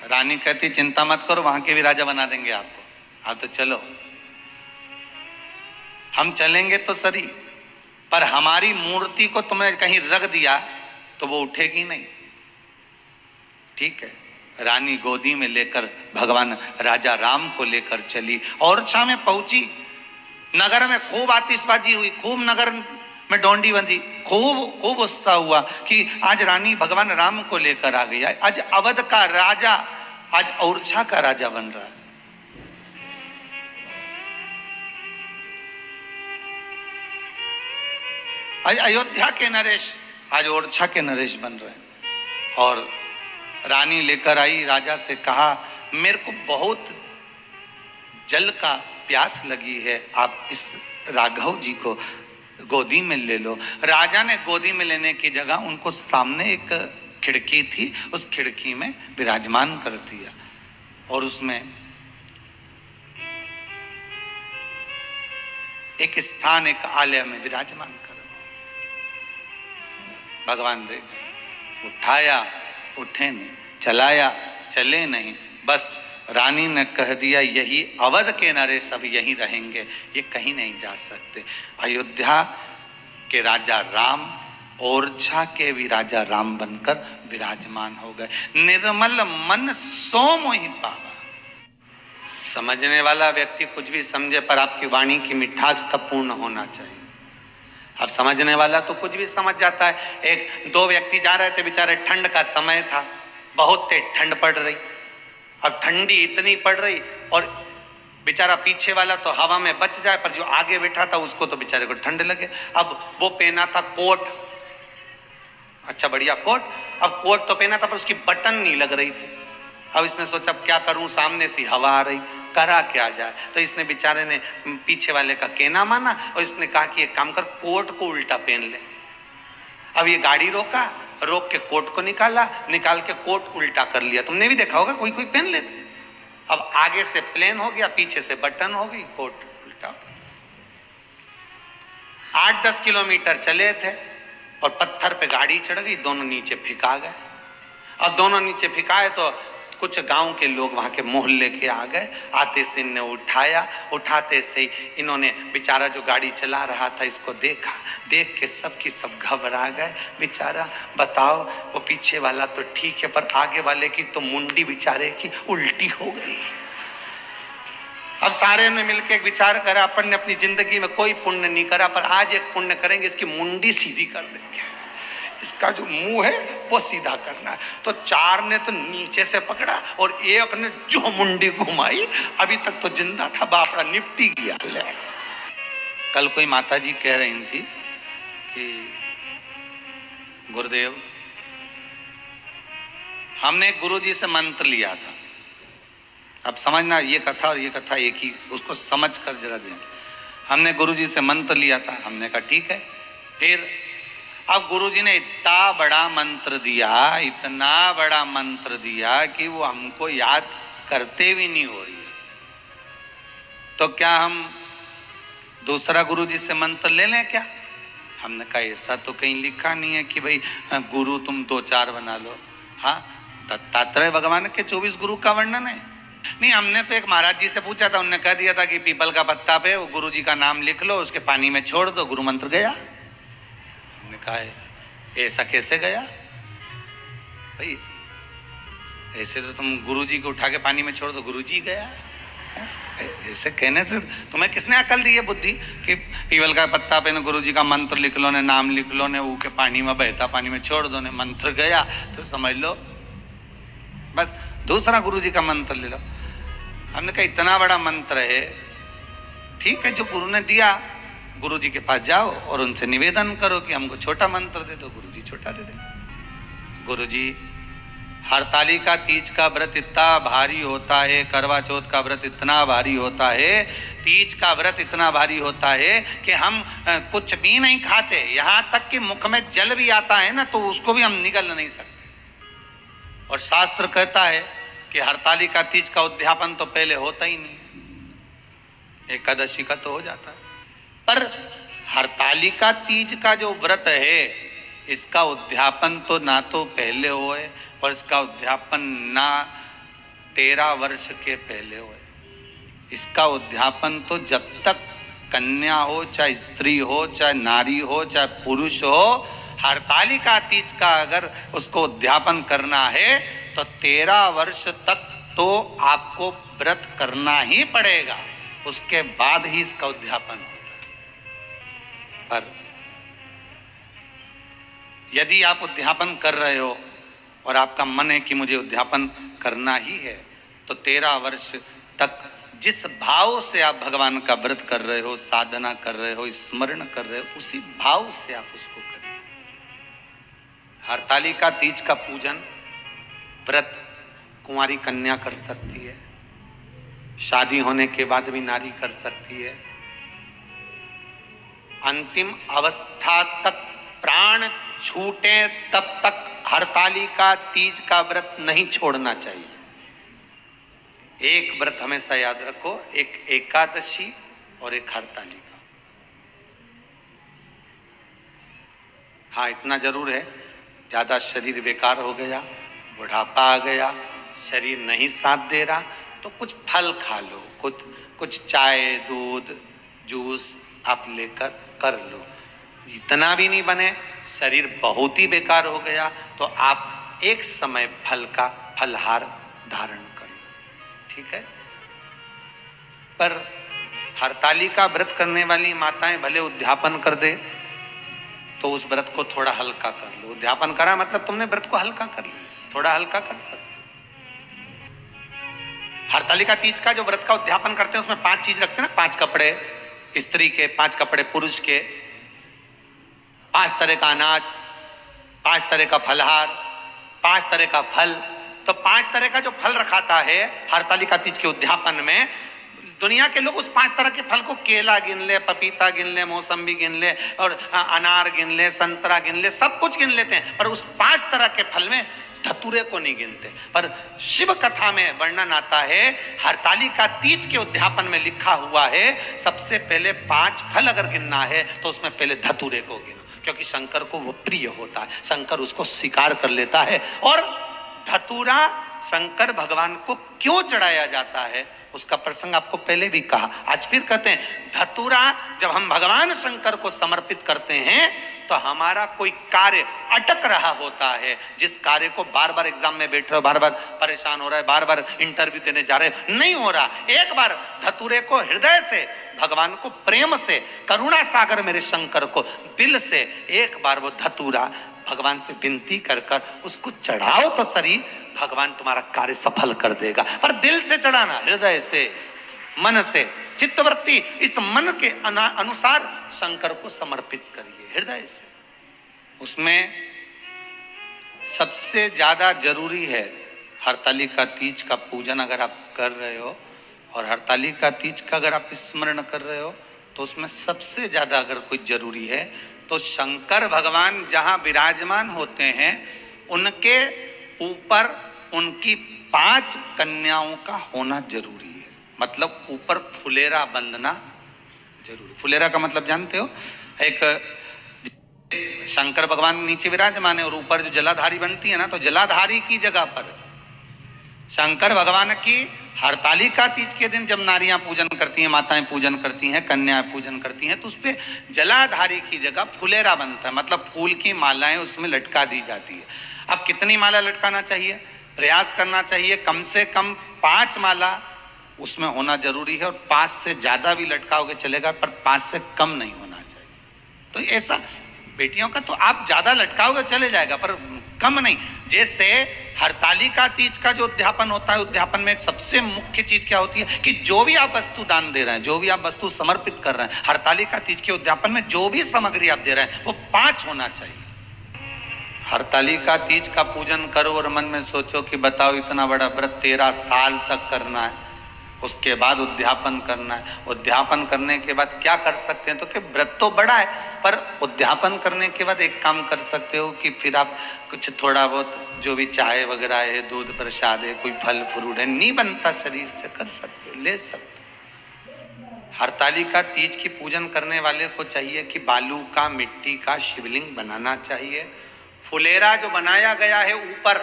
रानी कहती चिंता मत करो, वहां के भी राजा बना देंगे आपको, आप तो चलो। हम चलेंगे तो सही, पर हमारी मूर्ति को तुमने कहीं रख दिया तो वो उठेगी नहीं। ठीक है, रानी गोदी में लेकर भगवान राजा राम को लेकर चली, ओरछा में पहुंची। नगर में खूब आतिशबाजी हुई, खूब नगर में डोंडी बंधी, खूब उत्साह हुआ कि आज रानी भगवान राम को लेकर आ गई। आज अवध का राजा आज ओरछा का राजा बन रहा है। आज अयोध्या के नरेश आज ओरछा के नरेश बन रहे हैं। और रानी लेकर आई, राजा से कहा मेरे को बहुत जल का प्यास लगी है, आप इस राघव जी को गोदी में ले लो। राजा ने गोदी में लेने की जगह उनको सामने एक खिड़की थी, उस खिड़की में विराजमान कर दिया और उसमें एक स्थान, एक आलय में विराजमान कर भगवान रे। उठाया, उठे नहीं, चलाया, चले नहीं, बस रानी ने कह दिया यही अवध के नरेश अब यहीं रहेंगे, ये कहीं नहीं जा सकते। अयोध्या के राजा राम ओरछा के भी राजा राम बनकर विराजमान हो गए। निर्मल मन सो मोहि पावा। समझने वाला व्यक्ति कुछ भी समझे, पर आपकी वाणी की मिठास तब पूर्ण होना चाहिए। अब समझने वाला तो कुछ भी समझ जाता है। एक दो व्यक्ति जा रहे थे, बेचारे ठंड का समय था, बहुत तेज ठंड पड़ रही। अब ठंडी इतनी पड़ रही और बेचारा पीछे वाला तो हवा में बच जाए, पर जो आगे बैठा था उसको तो बेचारे को ठंड लगे। अब वो पहना था कोट, अच्छा बढ़िया कोट। अब कोट तो पहना था पर उसकी बटन नहीं लग रही थी। अब इसने सोचा अब क्या करूं, सामने से हवा आ रही, करा क्या जाए। तो इसने बेचारे ने पीछे वाले का कहना माना और इसने कहा कि एक काम कर, कोट को उल्टा पहन ले। अब ये गाड़ी रोका, रोक के कोट को निकाला, निकाल के कोट उल्टा कर लिया। तुमने भी देखा होगा, कोई कोई पहन लेते। अब आगे से प्लेन हो गया, पीछे से बटन हो गई, कोट उल्टा। 8-10 किलोमीटर चले थे और पत्थर पे गाड़ी चढ़ गई, दोनों नीचे फिका गए। अब दोनों नीचे फिकाए तो कुछ गांव के लोग वहां के मोहल्ले के आ गए। आते से इन्हें उठाया, उठाते से इन्होंने बेचारा जो गाड़ी चला रहा था इसको देखा, देख के सब की सब घबरा गए। बेचारा बताओ, वो पीछे वाला तो ठीक है पर आगे वाले की तो मुंडी बेचारे की उल्टी हो गई। अब सारे ने मिलकर विचार करा, अपन ने अपनी जिंदगी में कोई पुण्य नहीं करा, पर आज एक पुण्य करेंगे, इसकी मुंडी सीधी कर देंगे, इसका जो मुंह है वो सीधा करना है। तो चार ने तो नीचे से पकड़ा और एक ने जो मुंडी घुमाई, अभी तक तो जिंदा था, बापड़ा निपटी गया। ले कल कोई माता जी कह रही थी कि गुरुदेव हमने गुरु जी से मंत्र लिया था। अब समझना, ये कथा और ये कथा एक ही, उसको समझ कर जरा दें। हमने गुरु जी से मंत्र लिया था, हमने कहा ठीक है। फिर अब गुरुजी ने इतना बड़ा मंत्र दिया, इतना बड़ा मंत्र दिया कि वो हमको याद करते भी नहीं हो रही है। तो क्या हम दूसरा गुरुजी से मंत्र ले लें क्या? हमने कहा ऐसा तो कहीं लिखा नहीं है कि भाई गुरु तुम 2-4 बना लो। हाँ, दत्तात्रेय भगवान के 24 गुरु का वर्णन है। नहीं, हमने तो एक महाराज जी से पूछा था, उन्होंने कह दिया था कि पीपल का पत्ता पे वो गुरु जी का नाम लिख लो, उसके पानी में छोड़ दो, गुरु मंत्र गया। कहा ऐसा कैसे गया भाई? ऐसे तो तुम गुरुजी को उठा के पानी में छोड़ दो, गुरुजी गया। ऐसे कहने से तुम्हें किसने अकल दी है, बुद्धि कि पीपल का पत्ता पे न गुरुजी का मंत्र लिख लो, ने नाम लिख लो, ने वो के पानी में बहता पानी में छोड़ दो, ने मंत्र गया। तो समझ लो बस दूसरा गुरुजी का मंत्र ले लो। हमने कहा इतना बड़ा मंत्र है, ठीक है, जो गुरु ने दिया गुरुजी के पास जाओ और उनसे निवेदन करो कि हमको छोटा मंत्र दे दो, गुरुजी छोटा दे दे। गुरुजी हरतालिका तीज का व्रत इतना भारी होता है, करवा चौथ का व्रत इतना भारी होता है, तीज का व्रत इतना भारी होता है कि हम कुछ भी नहीं खाते, यहाँ तक कि मुख में जल भी आता है ना तो उसको भी हम निगल नहीं सकते। और शास्त्र कहता है कि हरतालिका तीज का उद्यापन तो पहले होता ही नहीं, एकादशी का तो हो जाता है, पर हरतालिका तीज का जो व्रत है इसका उद्यापन तो ना तो पहले होए और इसका उद्यापन ना 13 वर्ष के पहले होए। इसका उद्यापन तो जब तक कन्या हो, चाहे स्त्री हो, चाहे नारी हो, चाहे पुरुष हो, हरतालिका तीज का अगर उसको उद्यापन करना है तो 13 वर्ष तक तो आपको व्रत करना ही पड़ेगा, उसके बाद ही इसका उद्यापन होता है। पर यदि आप उद्यापन कर रहे हो और आपका मन है कि मुझे उद्यापन करना ही है, तो 13 वर्ष तक जिस भाव से आप भगवान का व्रत कर रहे हो, साधना कर रहे हो, स्मरण कर रहे हो, उसी भाव से आप उसको करें। हरतालिका तीज का पूजन व्रत कुंवारी कन्या कर सकती है, शादी होने के बाद भी नारी कर सकती है, अंतिम अवस्था तक प्राण छूटे तब तक हरतालिका तीज का व्रत नहीं छोड़ना चाहिए। एक व्रत हमेशा याद रखो, एक एकादशी और एक हरतालिका। हाँ, इतना जरूर है, ज्यादा शरीर बेकार हो गया, बुढ़ापा आ गया, शरीर नहीं साथ दे रहा, तो कुछ फल खा लो, कुछ चाय, दूध, जूस आप लेकर कर लो। इतना भी नहीं बने, शरीर बहुत ही बेकार हो गया, तो आप एक समय फल का फलहार धारण कर लो, ठीक है। पर हरतालिका व्रत करने वाली माताएं भले उद्यापन कर दे तो उस व्रत को थोड़ा हल्का कर लो। उद्यापन करा मतलब तुमने व्रत को हल्का कर लिया, थोड़ा हल्का कर सकते। हरतालिका तीज का जो व्रत का उद्यापन करते हैं उसमें 5 चीज रखते हैं ना, 5 कपड़े स्त्री के, 5 कपड़े पुरुष के, 5 तरह का अनाज, 5 तरह का फलहार, 5 तरह का फल। तो 5 तरह का जो फल रखाता है हरतालिका तीज के उद्यापन में, दुनिया के लोग उस 5 तरह के फल को केला गिन ले, पपीता गिन ले, मौसम्बी गिन ले और अनार गिन ले, संतरा गिन ले, सब कुछ गिन लेते हैं, पर उस 5 तरह के फल में धतूरे को नहीं गिनते। पर शिव कथा में वर्णन आता है, हरतालिका तीज के उद्यापन में लिखा हुआ है सबसे पहले 5 फल अगर गिनना है तो उसमें पहले धतूरे को गिनो, क्योंकि शंकर को वो प्रिय होता है, शंकर उसको स्वीकार कर लेता है। और धतूरा शंकर भगवान को क्यों चढ़ाया जाता है उसका प्रसंग आपको पहले भी कहा, आज फिर कहते हैं। धतूरा जब हम भगवान शंकर को समर्पित करते हैं तो हमारा कोई कार्य अटक रहा होता है, जिस कार्य को बार बार एग्जाम में बैठ रहे हो, बार बार परेशान हो रहा है, बार बार इंटरव्यू देने जा रहे हो, नहीं हो रहा, एक बार धतूरे को हृदय से, भगवान को प्रेम से, करुणा सागर मेरे शंकर को दिल से एक बार वो धतूरा भगवान से विनती कर कर उसको चढ़ाओ तो सही, भगवान तुम्हारा कार्य सफल कर देगा। पर दिल से चढ़ाना, हृदय से, मन से, चित्तवृत्ति, इस मन के अनुसार शंकर को समर्पित करिए हृदय से। उसमें सबसे ज्यादा जरूरी है हरतालिका तीज का पूजन अगर आप कर रहे हो और हरतालिका तीज का अगर आप स्मरण कर रहे हो तो उसमें सबसे ज्यादा अगर कोई जरूरी है तो शंकर भगवान जहां विराजमान होते हैं उनके ऊपर उनकी 5 कन्याओं का होना जरूरी है। मतलब ऊपर फुलेरा बंधना जरूरी। फुलेरा का मतलब जानते हो, एक शंकर भगवान नीचे विराजमान है और ऊपर जो जलाधारी बनती है ना, तो जलाधारी की जगह पर शंकर भगवान की हरतालिका तीज के दिन जब नारियां पूजन करती हैं, माताएं पूजन करती हैं, कन्याएं पूजन करती हैं, तो उस पर जलाधारी की जगह फुलेरा बनता है, मतलब फूल की मालाएं उसमें लटका दी जाती है। अब कितनी माला लटकाना चाहिए, प्रयास करना चाहिए कम से कम 5 माला उसमें होना जरूरी है, और 5 से ज्यादा भी लटकाओगे चलेगा, पर 5 से कम नहीं होना चाहिए। तो ऐसा बेटियों का तो आप ज्यादा लटकाओगे चले जाएगा, पर कम नहीं। जैसे हरतालिका तीज का जो उद्यापन होता है, उद्यापन में एक सबसे मुख्य चीज क्या होती है कि जो भी आप वस्तु दान दे रहे हैं, जो भी आप वस्तु समर्पित कर रहे हैं, हरतालिका तीज के उद्यापन में जो भी सामग्री आप दे रहे हैं वो 5 होना चाहिए। हरतालिका तीज का पूजन करो और मन में सोचो कि बताओ इतना बड़ा व्रत 13 साल तक करना है, उसके बाद उद्यापन करना है। उद्यापन करने के बाद क्या कर सकते हैं, तो कि व्रत तो बड़ा है, पर उद्यापन करने के बाद एक काम कर सकते हो कि फिर आप कुछ थोड़ा बहुत जो भी चाय वगैरह है, दूध प्रसाद है, कोई फल फ्रूट है, नहीं बनता शरीर से, कर सकते हो, ले सकते हो। हरतालिका तीज की पूजन करने वाले को चाहिए कि बालू का, मिट्टी का शिवलिंग बनाना चाहिए। फुलेरा जो बनाया गया है ऊपर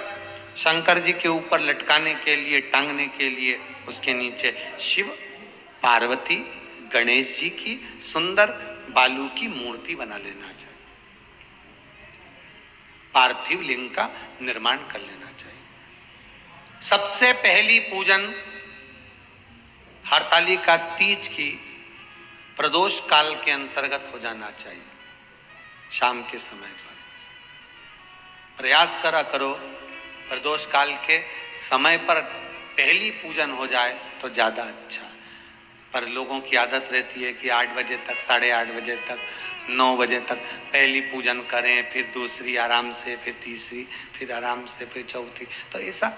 शंकर जी के ऊपर लटकाने के लिए, टांगने के लिए, उसके नीचे शिव, पार्वती, गणेश जी की सुंदर बालू की मूर्ति बना लेना चाहिए। पार्थिव लिंग का निर्माण कर लेना चाहिए। सबसे पहली पूजन हरतालिका तीज की प्रदोष काल के अंतर्गत हो जाना चाहिए, शाम के समय पर। प्रयास करा करो प्रदोष काल के समय पर पहली पूजन हो जाए तो ज़्यादा अच्छा। पर लोगों की आदत रहती है कि 8 बजे तक, 8:30 बजे तक, 9 बजे तक पहली पूजन करें, फिर दूसरी आराम से, फिर तीसरी, फिर आराम से, फिर चौथी। तो ऐसा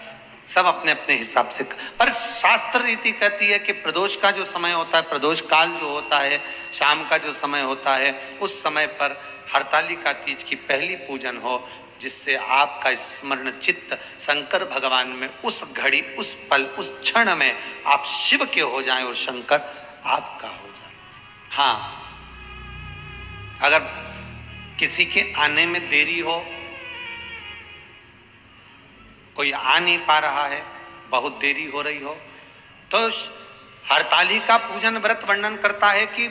सब अपने अपने हिसाब से। पर शास्त्र रीति कहती है कि प्रदोष का जो समय होता है, प्रदोष काल जो होता है, शाम का जो समय होता है, उस समय पर हरतालिका तीज की पहली पूजन हो, जिससे आपका स्मरण चित्त शंकर भगवान में उस घड़ी, उस पल, उस क्षण में आप शिव के हो जाएं और शंकर आपका हो जाए। हाँ, अगर किसी के आने में देरी हो, कोई आ नहीं पा रहा है, बहुत देरी हो रही हो, तो हरतालिका पूजन व्रत वर्णन करता है कि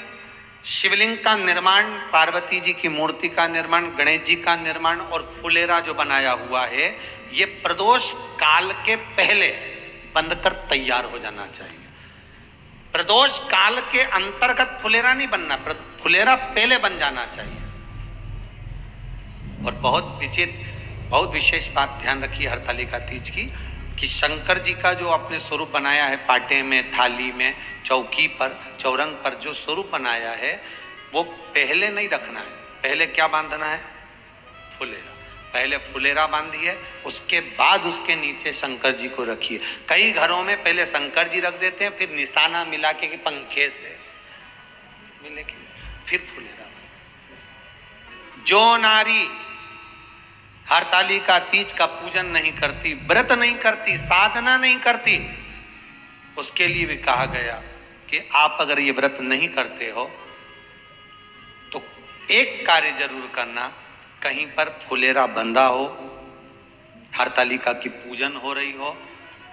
शिवलिंग का निर्माण, पार्वती जी की मूर्ति का निर्माण, गणेश जी का निर्माण और फुलेरा जो बनाया हुआ है, ये प्रदोष काल के पहले बनकर तैयार हो जाना चाहिए। प्रदोष काल के अंतर्गत फुलेरा नहीं बनना, फुलेरा पहले बन जाना चाहिए। और बहुत विशेष बात ध्यान रखिए हरतालिका तीज की, कि शंकर जी का जो आपने स्वरूप बनाया है, पाटे में, थाली में, चौकी पर, चौरंग पर जो स्वरूप बनाया है, वो पहले नहीं रखना है। पहले क्या बांधना है? फुलेरा। पहले फुलेरा बांधिए, उसके बाद उसके नीचे शंकर जी को रखिए। कई घरों में पहले शंकर जी रख देते हैं, फिर निशाना मिला के कि पंखे से मिले के फिर फुलेरा। जो नारी हरतालिका तीज का पूजन नहीं करती, व्रत नहीं करती, साधना नहीं करती, उसके लिए भी कहा गया कि आप अगर ये व्रत नहीं करते हो तो एक कार्य जरूर करना, कहीं पर फुलेरा बंधा हो, हरतालिका की पूजन हो रही हो,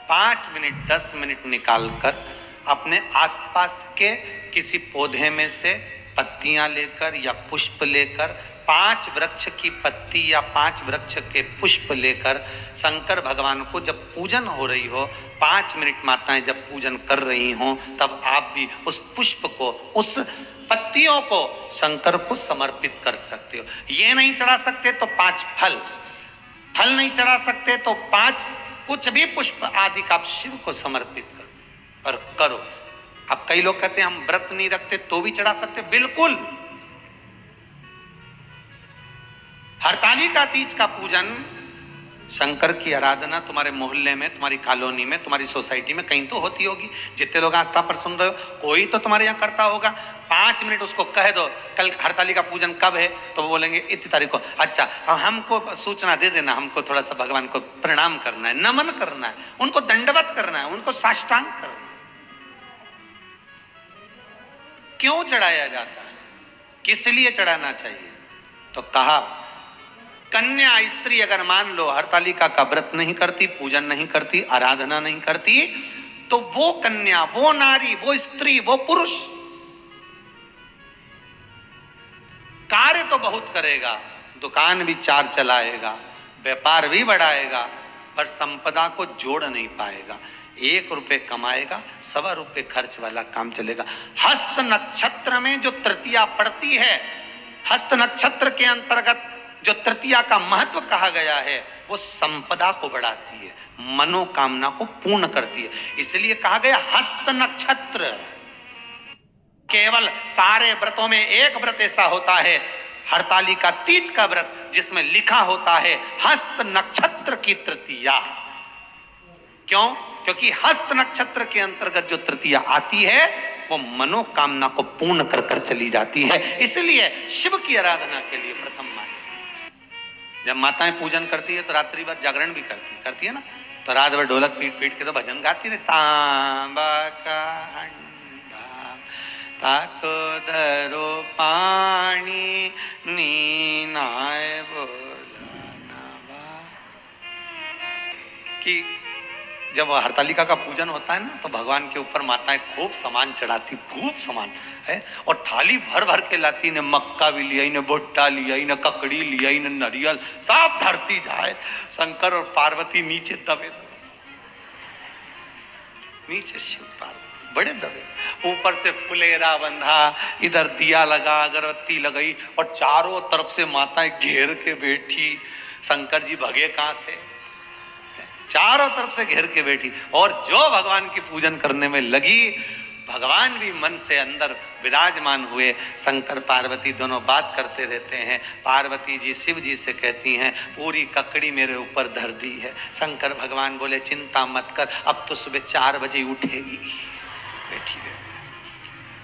5 मिनट 10 मिनट निकालकर अपने आसपास के किसी पौधे में से पत्तियां लेकर या पुष्प लेकर, 5 वृक्ष की पत्ती या 5 वृक्ष के पुष्प लेकर शंकर भगवान को जब पूजन हो रही हो, 5 मिनट माताएं जब पूजन कर रही हों, तब आप भी उस पुष्प को, उस पत्तियों को शंकर को समर्पित कर सकते हो। ये नहीं चढ़ा सकते तो 5 फल नहीं चढ़ा सकते तो 5 कुछ भी पुष्प आदि का आप शिव को समर्पित करो। अब कई लोग कहते हैं हम व्रत नहीं रखते तो भी चढ़ा सकते, बिल्कुल। हरतालिका तीज का पूजन, शंकर की आराधना तुम्हारे मोहल्ले में, तुम्हारी कॉलोनी में, तुम्हारी सोसाइटी में कहीं तो होती होगी। जितने लोग आस्था पर सुन रहे हो, कोई तो तुम्हारे यहाँ करता होगा। 5 मिनट उसको कह दो कल हरतालिका पूजन कब है, तो वो बोलेंगे इतनी तारीख को। अच्छा, अब हमको सूचना दे देना, हमको थोड़ा सा भगवान को प्रणाम करना है, नमन करना है, उनको दंडवत करना है, उनको साष्टांग करना है। क्यों चढ़ाया जाता है, किस लिए चढ़ाना चाहिए? तो कहा कन्या स्त्री अगर मान लो हरतालिका का व्रत नहीं करती, पूजन नहीं करती, आराधना नहीं करती, तो वो कन्या, वो नारी, वो स्त्री, वो पुरुष कार्य तो बहुत करेगा, दुकान भी 4 चलाएगा, व्यापार भी बढ़ाएगा, पर संपदा को जोड़ नहीं पाएगा। 1 रुपए कमाएगा, 1.25 रुपए खर्च वाला काम चलेगा। हस्त नक्षत्र में जो तृतीया पड़ती है, हस्त नक्षत्र के अंतर्गत जो तृतीया का महत्व कहा गया है वो संपदा को बढ़ाती है, मनोकामना को पूर्ण करती है। इसलिए कहा गया हस्त नक्षत्र। केवल सारे व्रतों में एक व्रत ऐसा होता है, हरतालिका तीज का व्रत, जिसमें लिखा होता है हस्त नक्षत्र की तृतीया। क्यों? क्योंकि हस्त नक्षत्र के अंतर्गत जो तृतीया आती है वो मनोकामना को पूर्ण कर कर चली जाती है। इसलिए शिव की आराधना के लिए प्रथम माता, जब माताएं पूजन करती है तो रात्रि भर जागरण भी करती है ना, तो रात भर ढोलक पीट पीट के तो भजन गाती है। तांबा का हंडा तातो दरो पानी नीनाए बोलना कि जब हरतालिका का पूजन होता है ना तो भगवान के ऊपर माताएं खूब सामान चढ़ाती, खूब सामान है, और थाली भर भर के लाती। ने मक्का भी लिया, ने भुट्टा लिया, ने ककड़ी लिया, ने नारियल, सब धरती जाए। शंकर और पार्वती नीचे दबे, नीचे शिव पार्वती बड़े दबे, ऊपर से फुलेरा बंधा, इधर दिया लगा, अगरबत्ती लगाई, और चारों तरफ से माताएं घेर के बैठी। शंकर जी भगे कहां से? चारों तरफ से घेर के बैठी, और जो भगवान की पूजन करने में लगी, भगवान भी मन से अंदर विराजमान हुए। शंकर पार्वती दोनों बात करते रहते हैं। पार्वती जी शिव जी से कहती हैं पूरी ककड़ी मेरे ऊपर धर दी है। शंकर भगवान बोले चिंता मत कर, अब तो सुबह 4 बजे उठेगी, बैठी रहे।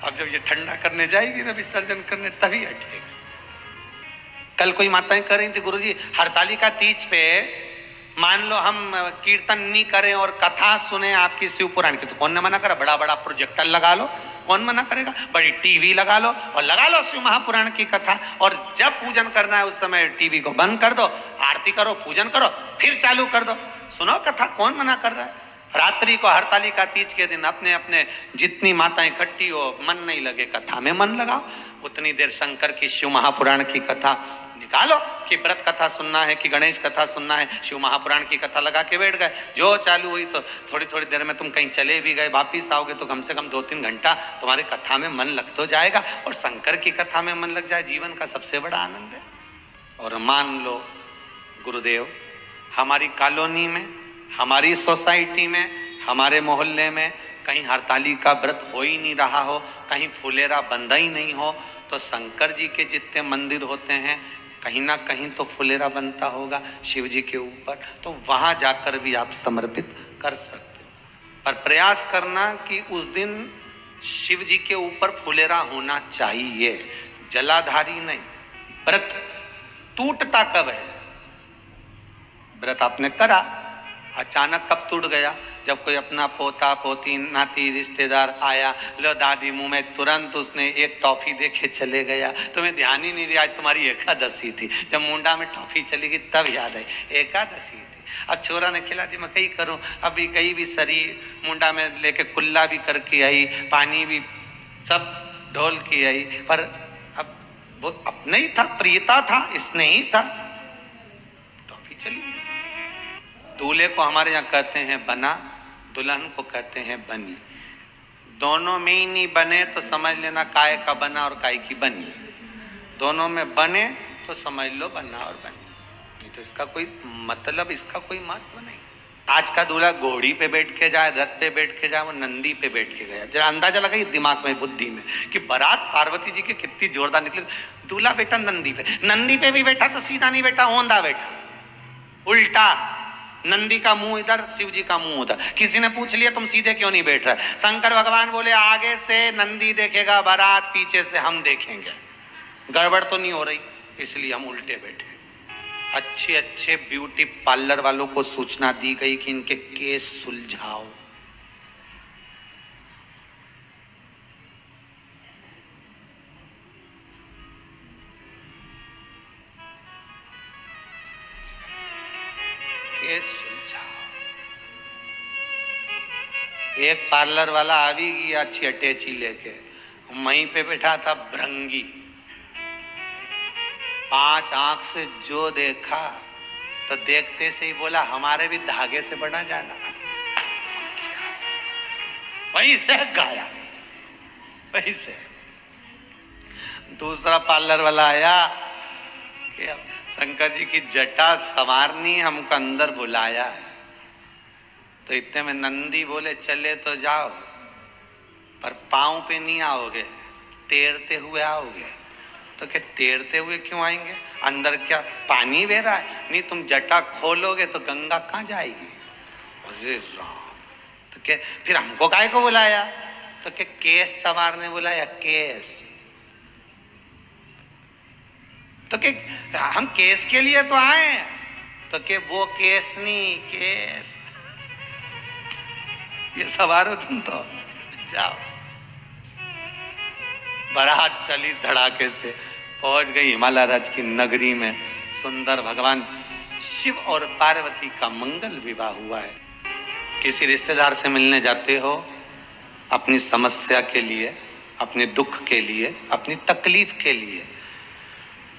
अब जब ये ठंडा करने जाएगी ना विसर्जन करने, तभी हटेगा। कल कोई माताएं कह रही थी गुरुजी हरतालिका तीज पे मान लो हम कीर्तन नहीं करें और कथा सुने आपकी शिव पुराण की, तो कौन ने मना करा? बड़ा बड़ा प्रोजेक्टर लगा लो, कौन मना करेगा? बड़ी टीवी लगा लो और लगा लो शिव महापुराण की कथा, और जब पूजन करना है उस समय टीवी को बंद कर दो, आरती करो, पूजन करो, फिर चालू कर दो, सुनो कथा, कौन मना कर रहा है? रात्रि को हरतालिका तीज के दिन अपने अपने जितनी माताएं इकट्ठी हो, मन नहीं लगे कथा में मन लगाओ, उतनी देर शंकर की शिव महापुराण की कथा निकालो। कि व्रत कथा सुनना है कि गणेश कथा सुनना है, शिव महापुराण की कथा लगा के बैठ गए। जो चालू हुई तो थोड़ी थोड़ी देर में तुम कहीं चले भी गए, वापिस आओगे तो कम से कम 2-3 घंटा तुम्हारी कथा में मन लग तो जाएगा, और शंकर की कथा में मन लग जाए, जीवन का सबसे बड़ा आनंद है। और मान लो गुरुदेव हमारी कॉलोनी में, हमारी सोसाइटी में, हमारे मोहल्ले में कहीं हरतालिका व्रत हो ही नहीं रहा हो, कहीं फुलेरा बंधा ही नहीं हो, तो शंकर जी के जितने मंदिर होते हैं कहीं ना कहीं तो फुलेरा बनता होगा शिव जी के ऊपर, तो वहां जाकर भी आप समर्पित कर सकते हो। पर प्रयास करना कि उस दिन शिव जी के ऊपर फुलेरा होना चाहिए, जलाधारी नहीं। व्रत टूटता कब है? व्रत आपने करा, अचानक कब टूट गया? जब कोई अपना पोता पोती नाती रिश्तेदार आया, लो दादी मुंह में, तुरंत उसने एक टॉफी देखे चले गया, तुम्हें ध्यान ही नहीं रहा आज तुम्हारी एकादशी थी। जब मुंडा में टॉफी चली गई तब याद आई एकादशी थी। अब छोरा ने खिला दी, मैं कहीं करूं, अभी गई भी सरी मुंडा में लेके कुल्ला भी करके आई, पानी भी सब ढोल की आई, पर अब वो अपने ही था, प्रियता था, इसने ही था, टॉफी चली गई। दूल्हे को हमारे यहाँ कहते हैं बना, दुल्हन को कहते हैं बनी। दोनों में ही नहीं बने तो समझ लेना काय का बना और काय की बनी। दोनों में बने तो समझ लो बना और बनी, नहीं तो इसका कोई मतलब, इसका कोई महत्व नहीं। आज का दूल्हा घोड़ी पे बैठ के जाए, रथ पे बैठ के जाए, वो नंदी पे बैठ के गया। जरा अंदाजा लगाइए दिमाग में, बुद्धि में, कि बारात पार्वती जी की कितनी जोरदार निकली। दूल्हा बैठा नंदी पे, नंदी पे भी बैठा तो सीधा नहीं बैठा, औंधा बैठा, उल्टा। नंदी का मुंह इधर, शिव जी का मुंह उधर। किसी ने पूछ लिया तुम सीधे क्यों नहीं बैठ रहे? शंकर भगवान बोले आगे से नंदी देखेगा बारात, पीछे से हम देखेंगे, गड़बड़ तो नहीं हो रही, इसलिए हम उल्टे बैठे। अच्छे अच्छे ब्यूटी पार्लर वालों को सूचना दी गई कि इनके केस सुलझाओ। एक पार्लर वाला आ भी गया अच्छी अटैची लेके, वहीं पे बैठा था भृंगी, 5 आंख से जो देखा तो देखते से ही बोला हमारे भी धागे से बना जाना। वहीं से गाया, वहीं से। दूसरा पार्लर वाला आया कि शंकर जी की जटा संवारनी हमको अंदर बुलाया है। तो इतने में नंदी बोले चले तो जाओ, पर पांव पे नहीं आओगे, तैरते हुए आओगे। तो क्या तैरते हुए क्यों आएंगे? अंदर क्या पानी बह रहा है? नहीं, तुम जटा खोलोगे तो गंगा कहाँ जाएगी? अरे राम! तो क्या फिर हमको काहे को बुलाया? तो क्या केस संवारने बुलाया? केस तो क्या हम केस के लिए तो आए? तो क्या वो केस नहीं, केस ये सवारो तुम तो जाओ। बारात चली धड़ाके से, पहुंच गई हिमालय राज की नगरी में। सुंदर भगवान शिव और पार्वती का मंगल विवाह हुआ है। किसी रिश्तेदार से मिलने जाते हो अपनी समस्या के लिए, अपने दुख के लिए, अपनी तकलीफ के लिए,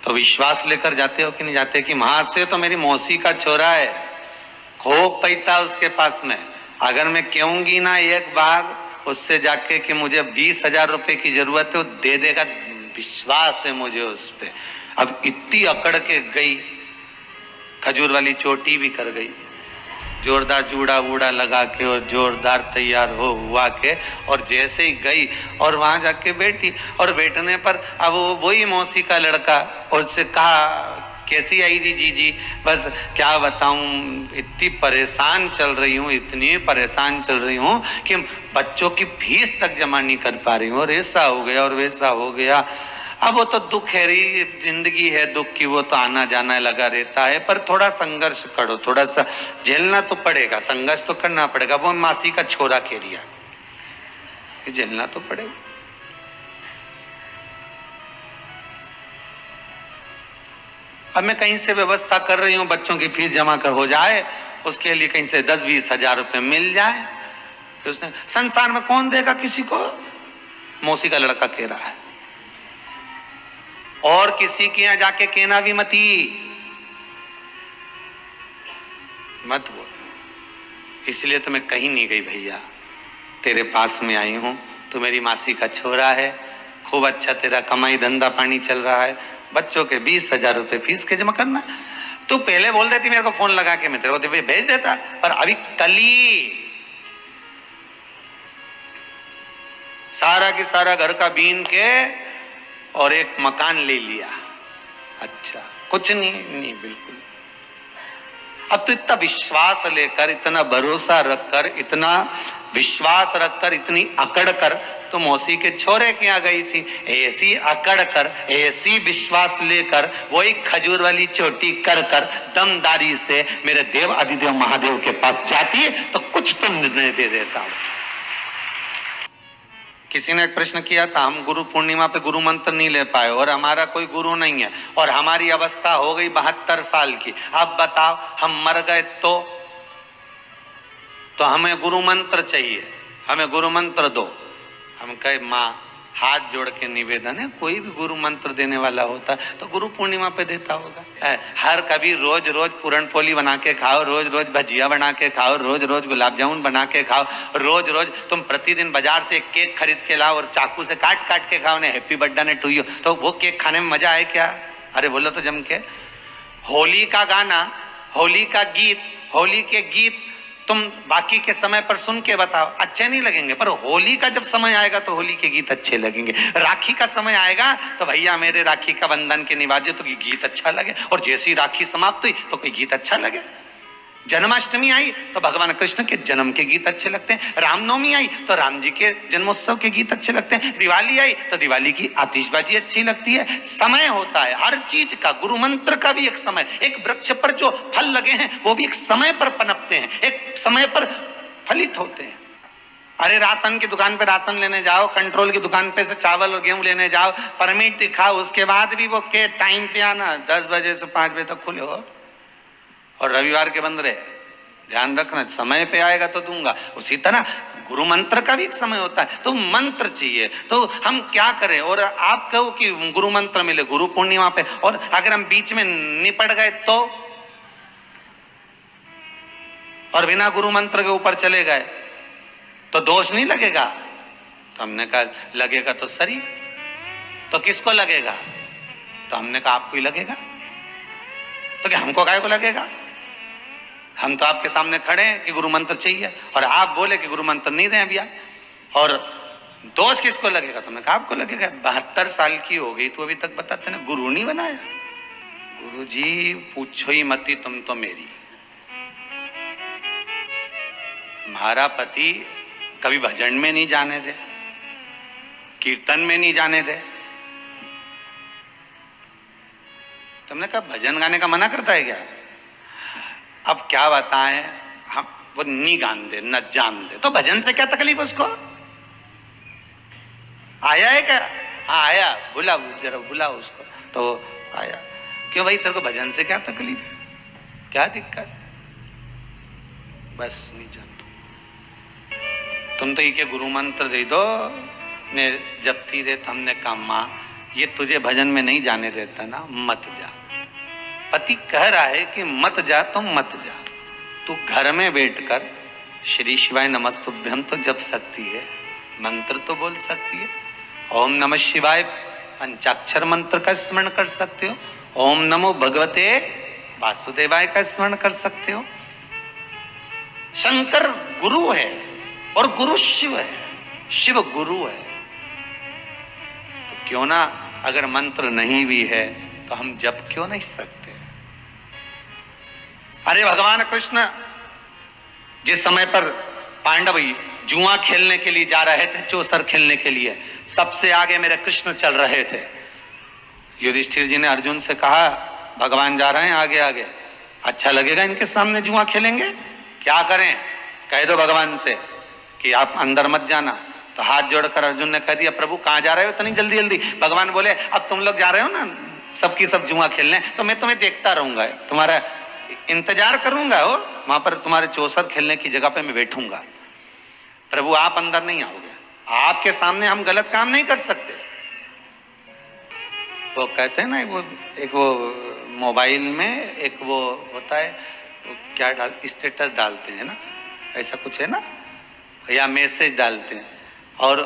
तो विश्वास लेकर जाते हो कि नहीं जाते कि वहां से तो मेरी मौसी का छोरा है, खूब पैसा उसके पास में, अगर मैं कहूंगी ना एक बार उससे जाके कि मुझे 20,000 रुपए की जरूरत है, वो दे देगा, विश्वास है मुझे उस पे। अब इतनी अकड़ के गई, खजूर वाली चोटी भी कर गई, जोरदार जूड़ा वूड़ा लगा के और जोरदार तैयार हो हुआ के, और जैसे ही गई और वहां जाके बैठी, और बैठने पर अब वही मौसी का लड़का, और उससे कहा कैसी आई थी जीजी? बस क्या बताऊं, इतनी परेशान चल रही हूँ, इतनी परेशान चल रही हूँ कि बच्चों की फीस तक जमा नहीं कर पा रही हूँ, और ऐसा हो गया और वैसा हो गया। अब वो तो दुख है, रही जिंदगी है दुख की, वो तो आना जाना लगा रहता है, पर थोड़ा संघर्ष करो, थोड़ा सा झेलना तो पड़ेगा, संघर्ष तो करना पड़ेगा। वो मासी का छोरा कह रिया कि झेलना तो पड़ेगा। अब मैं कहीं से व्यवस्था कर रही हूँ बच्चों की फीस जमा कर हो जाए, उसके लिए कहीं से 10-20 हजार रुपए मिल जाए। फिर उसने, संसार में कौन देगा किसी को? मौसी का लड़का कह रहा है, और किसी के यहां जाके कहना भी मत बोल। इसलिए तो मैं कहीं नहीं गई भैया, तेरे पास में आई हूं। तू मेरी मासी का छोरा है, खूब अच्छा तेरा कमाई धंधा पानी चल रहा है, बच्चों के 20,000 रुपए फीस के जमा करना। तू पहले बोल देती मेरे को फोन लगा के, मैं तेरे को भेज देता, पर अभी कली सारा की सारा घर का बीन के और एक मकान ले लिया। अच्छा, कुछ नहीं बिल्कुल। अब तो इतना विश्वास लेकर, इतना भरोसा रखकर, इतना विश्वास रखकर, इतनी अकड़ कर तो मौसी के छोरे के यहाँ गई थी। ऐसी अकड़ कर, ऐसी विश्वास लेकर, वही खजूर वाली चोटी कर कर दमदारी से मेरे देव अधिदेव महादेव के पास जाती तो कुछ तो निर्णय दे देता हूं। किसी ने एक प्रश्न किया था, हम गुरु पूर्णिमा पे गुरु मंत्र नहीं ले पाए और हमारा कोई गुरु नहीं है और हमारी अवस्था हो गई 72 साल की, अब बताओ हम मर गए तो हमें गुरु मंत्र चाहिए, हमें गुरु मंत्र दो। हम कहे माँ हाथ जोड़ के निवेदन है, कोई भी गुरु मंत्र देने वाला होता तो गुरु पूर्णिमा पे देता होगा। हर कभी रोज रोज पूरण पोली बना के खाओ, रोज रोज भजिया बना के खाओ, रोज रोज गुलाब जामुन बना के खाओ, रोज रोज तुम प्रतिदिन बाजार से एक केक खरीद के लाओ और चाकू से काट काट के खाओ, ने हैप्पी बर्थडे ने टू यू, तो वो केक खाने में मजा आए क्या? अरे बोलो तो जम के। होली का गाना, होली का गीत, होली के गीत तुम बाकी के समय पर सुन के बताओ, अच्छे नहीं लगेंगे, पर होली का जब समय आएगा तो होली के गीत अच्छे लगेंगे। राखी का समय आएगा तो भैया मेरे राखी का बंधन के निभाजे तो गीत अच्छा लगे, और जैसी राखी समाप्त हुई तो कोई गीत अच्छा लगे। जन्माष्टमी आई तो भगवान कृष्ण के जन्म के गीत अच्छे लगते हैं, रामनवमी आई तो राम जी के जन्मोत्सव के गीत अच्छे लगते हैं, दिवाली आई तो दिवाली की आतिशबाजी अच्छी लगती है। समय होता है हर चीज का, गुरु मंत्र का भी एक समय, एक वृक्ष पर जो फल लगे हैं वो भी एक समय पर पनपते हैं, एक समय पर फलित होते हैं। अरे राशन की दुकान पे राशन लेने जाओ, कंट्रोल की दुकान पे से चावल और गेहूं लेने जाओ, परमिट दिखाओ, उसके बाद भी वो के टाइम पे आना, 10 बजे से 5 बजे तक खुले हो और रविवार के बंद रहे। ध्यान रखना, समय पे आएगा तो दूंगा। उसी तरह गुरु मंत्र का भी एक समय होता है, तो मंत्र चाहिए। तो हम क्या करें? और आप कहो कि गुरु मंत्र मिले गुरु पूर्णिमा पे, और अगर हम बीच में निपट गए तो, और बिना गुरु मंत्र के ऊपर चले गए तो दोष नहीं लगेगा? तो हमने कहा लगेगा तो सही। तो किसको लगेगा? तो हमने कहा आपको ही लगेगा। तो क्या हमको काय को लगेगा? हम तो आपके सामने खड़े हैं कि गुरु मंत्र चाहिए और आप बोले कि गुरु मंत्र नहीं दें भैया, और दोष किसको लगेगा? तुमने कहा आपको लगेगा। 72 साल की हो गई तो अभी तक बताते ना गुरु नहीं बनाया। गुरु जी पूछो ही मती तुम तो मेरी। हमारा पति कभी भजन में नहीं जाने दे, कीर्तन में नहीं जाने दे। तुमने कहा भजन गाने का मना करता है क्या? अब क्या बताएं, हम वो नहीं गान दे न जान दे तो भजन से क्या तकलीफ उसको? आया है क्या? हाँ आया, बुला जरा बुला उसको। तो आया, क्यों भाई तेरे को भजन से क्या तकलीफ है, क्या दिक्कत? बस नहीं जानता तुम तो ये के गुरु मंत्र दे दो ने जपती रे। हमने कहा माँ ये तुझे भजन में नहीं जाने देता ना, मत जा। पति कह रहा है कि मत जा तो मत जा, तू घर में बैठकर श्री शिवाय नमस्तुभ्यम तो जप सकती है, मंत्र तो बोल सकती है। ओम नमः शिवाय पंचाक्षर मंत्र का स्मरण कर सकते हो, ओम नमो भगवते वासुदेवाय का स्मरण कर सकते हो। शंकर गुरु है और गुरु शिव है, शिव गुरु है। तो क्यों ना अगर मंत्र नहीं भी है तो हम जप क्यों नहीं सकते? अरे भगवान कृष्ण जिस समय पर पांडव जुआ खेलने के लिए जा रहे थे, चौसर खेलने के लिए, सबसे आगे मेरे कृष्ण चल रहे थे। युधिष्ठिर जी ने अर्जुन से कहा भगवान जा रहे हैं आगे आगे, अच्छा लगेगा इनके सामने जुआ खेलेंगे, क्या करें? कह दो भगवान से कि आप अंदर मत जाना। तो हाथ जोड़कर अर्जुन ने कह दिया प्रभु कहां जा रहे हो इतनी जल्दी जल्दी? भगवान बोले अब तुम लोग जा रहे हो ना सबकी सब जुआ खेलने, तो मैं तुम्हें देखता रहूंगा, तुम्हारा इंतजार करूंगा, हो वहां पर तुम्हारे चौसर खेलने की जगह पे मैं बैठूंगा। प्रभु आप अंदर नहीं आओगे, आपके सामने हम गलत काम नहीं कर सकते। वो कहते हैं ना वो मोबाइल में एक वो होता है, तो क्या स्टेटस डालते हैं ना, ऐसा कुछ है ना, या मैसेज डालते हैं, और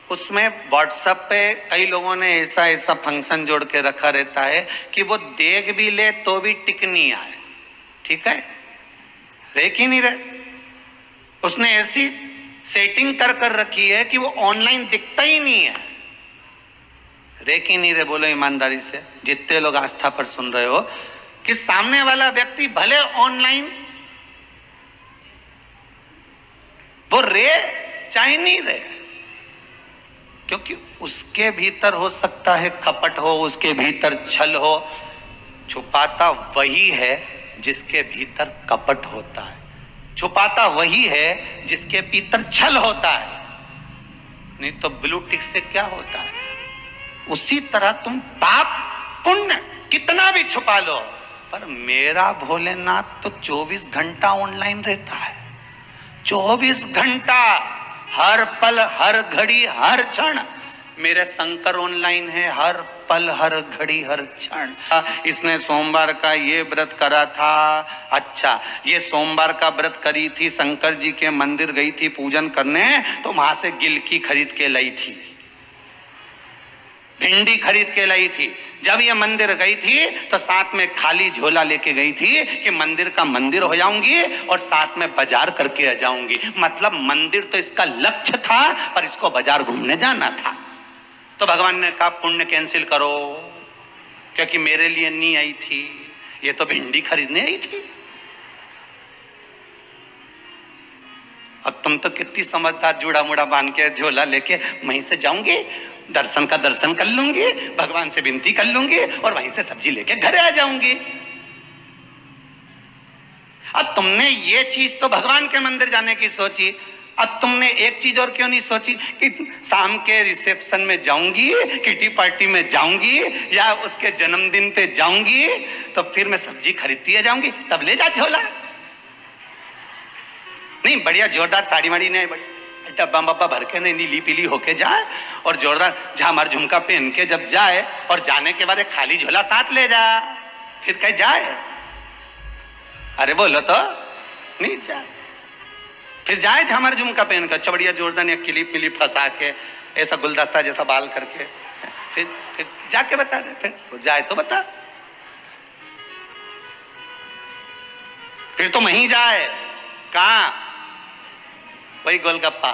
उसमें व्हाट्सएप पे कई लोगों ने ऐसा ऐसा फंक्शन जोड़ के रखा रहता है कि वो देख भी ले तो भी टिक नहीं आए, ठीक है, देख ही नहीं रहे। उसने ऐसी सेटिंग कर कर रखी है कि वो ऑनलाइन दिखता ही नहीं है, देख ही नहीं रहे। बोलो ईमानदारी से जितने लोग आस्था पर सुन रहे हो कि सामने वाला व्यक्ति भले ऑनलाइन वो रे चाहे नहीं रहे, क्योंकि उसके भीतर हो सकता है कपट हो, उसके भीतर छल हो। छुपाता वही है जिसके भीतर कपट होता है, छुपाता वही है जिसके भीतर छल होता है। नहीं तो ब्लू टिक से क्या होता है? उसी तरह तुम पाप पुण्य कितना भी छुपा लो, पर मेरा भोलेनाथ तो 24 घंटा ऑनलाइन रहता है, 24 घंटा, हर पल हर घड़ी हर क्षण मेरे शंकर ऑनलाइन है, हर पल हर घड़ी हर क्षण। इसने सोमवार का ये व्रत करा था, अच्छा ये सोमवार का व्रत करी थी, शंकर जी के मंदिर गई थी पूजन करने, तो वहां से गिलकी खरीद के लाई थी, भिंडी खरीद के लाई थी। जब ये मंदिर गई थी तो साथ में खाली झोला लेके गई थी कि मंदिर का मंदिर हो जाऊंगी और साथ में बाजार करके आ जाऊंगी। मतलब मंदिर तो इसका लक्ष्य था पर इसको बाजार घूमने जाना था। तो भगवान ने कहा पुण्य कैंसिल करो, क्योंकि मेरे लिए नहीं आई थी, ये तो भिंडी खरीदने आई थी। अब तुम तो कितनी समझदार, जूड़ा मुड़ा बांध के झोला लेके वहीं से जाऊंगी, दर्शन का दर्शन कर लूंगी, भगवान से विनती कर लूंगी और वहीं से सब्जी लेके घर आ जाऊंगी। अब तुमने ये चीज तो भगवान के मंदिर जाने की सोची, अब तुमने एक चीज और क्यों नहीं सोची कि शाम के रिसेप्शन में जाऊंगी, किटी पार्टी में जाऊंगी, या उसके जन्मदिन पे जाऊंगी, तो फिर मैं सब्जी खरीदती है जाऊंगी, तब ले जा झोला। नहीं, बढ़िया जोरदार साड़ी वाड़ी ने डब्बा बब्बा भर के नहीं, नीली पीली होके जाए और जोरदार झामर झुमका पहन के जब जाए, और जाने के बाद एक खाली झोला साथ ले जा, फिर कहीं जाए। अरे बोलो तो नहीं जाए, फिर जाए झामर झुमका पहन कर, चबड़िया जोरदार या क्लिप पिलिप फंसा के, ऐसा गुलदस्ता जैसा बाल करके, फिर जाके बता दे, फिर वो जाए तो बता। फिर तो वहीं जाए, कहाँ, वही गोलगप्पा,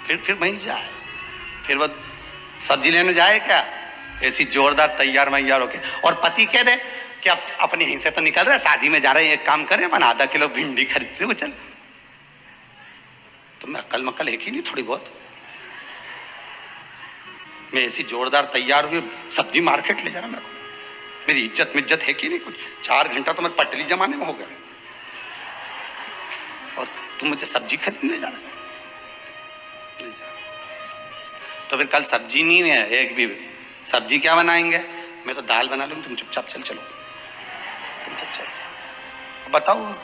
फिर वहीं जाए। फिर वो सब्जी लेने जाए क्या, ऐसी जोरदार तैयार मैयार होके, और पति कह दे कि अब अपने यहीं से तो निकल रहे, शादी में जा रहे हैं, एक काम करें अपन आधा किलो भिंडी खरीदते वो चल। तुम्हें अकल मक्कल है कि नहीं थोड़ी बहुत? मैं ऐसी जोरदार तैयार हुई, सब्जी मार्केट ले जा रहा मेरे को, मेरी इज्जत मिज्जत है कि नहीं कुछ? 4 घंटा तो मैं पटरी जमाने में हो गया और तुम मुझे सब्जी खरीदने जा रहा है। तो फिर कल सब्जी नहीं है, एक भी सब्जी क्या बनाएंगे? मैं तो दाल बना लूंगी, तुम चुपचाप चल चलो, तुम चल। बताओ,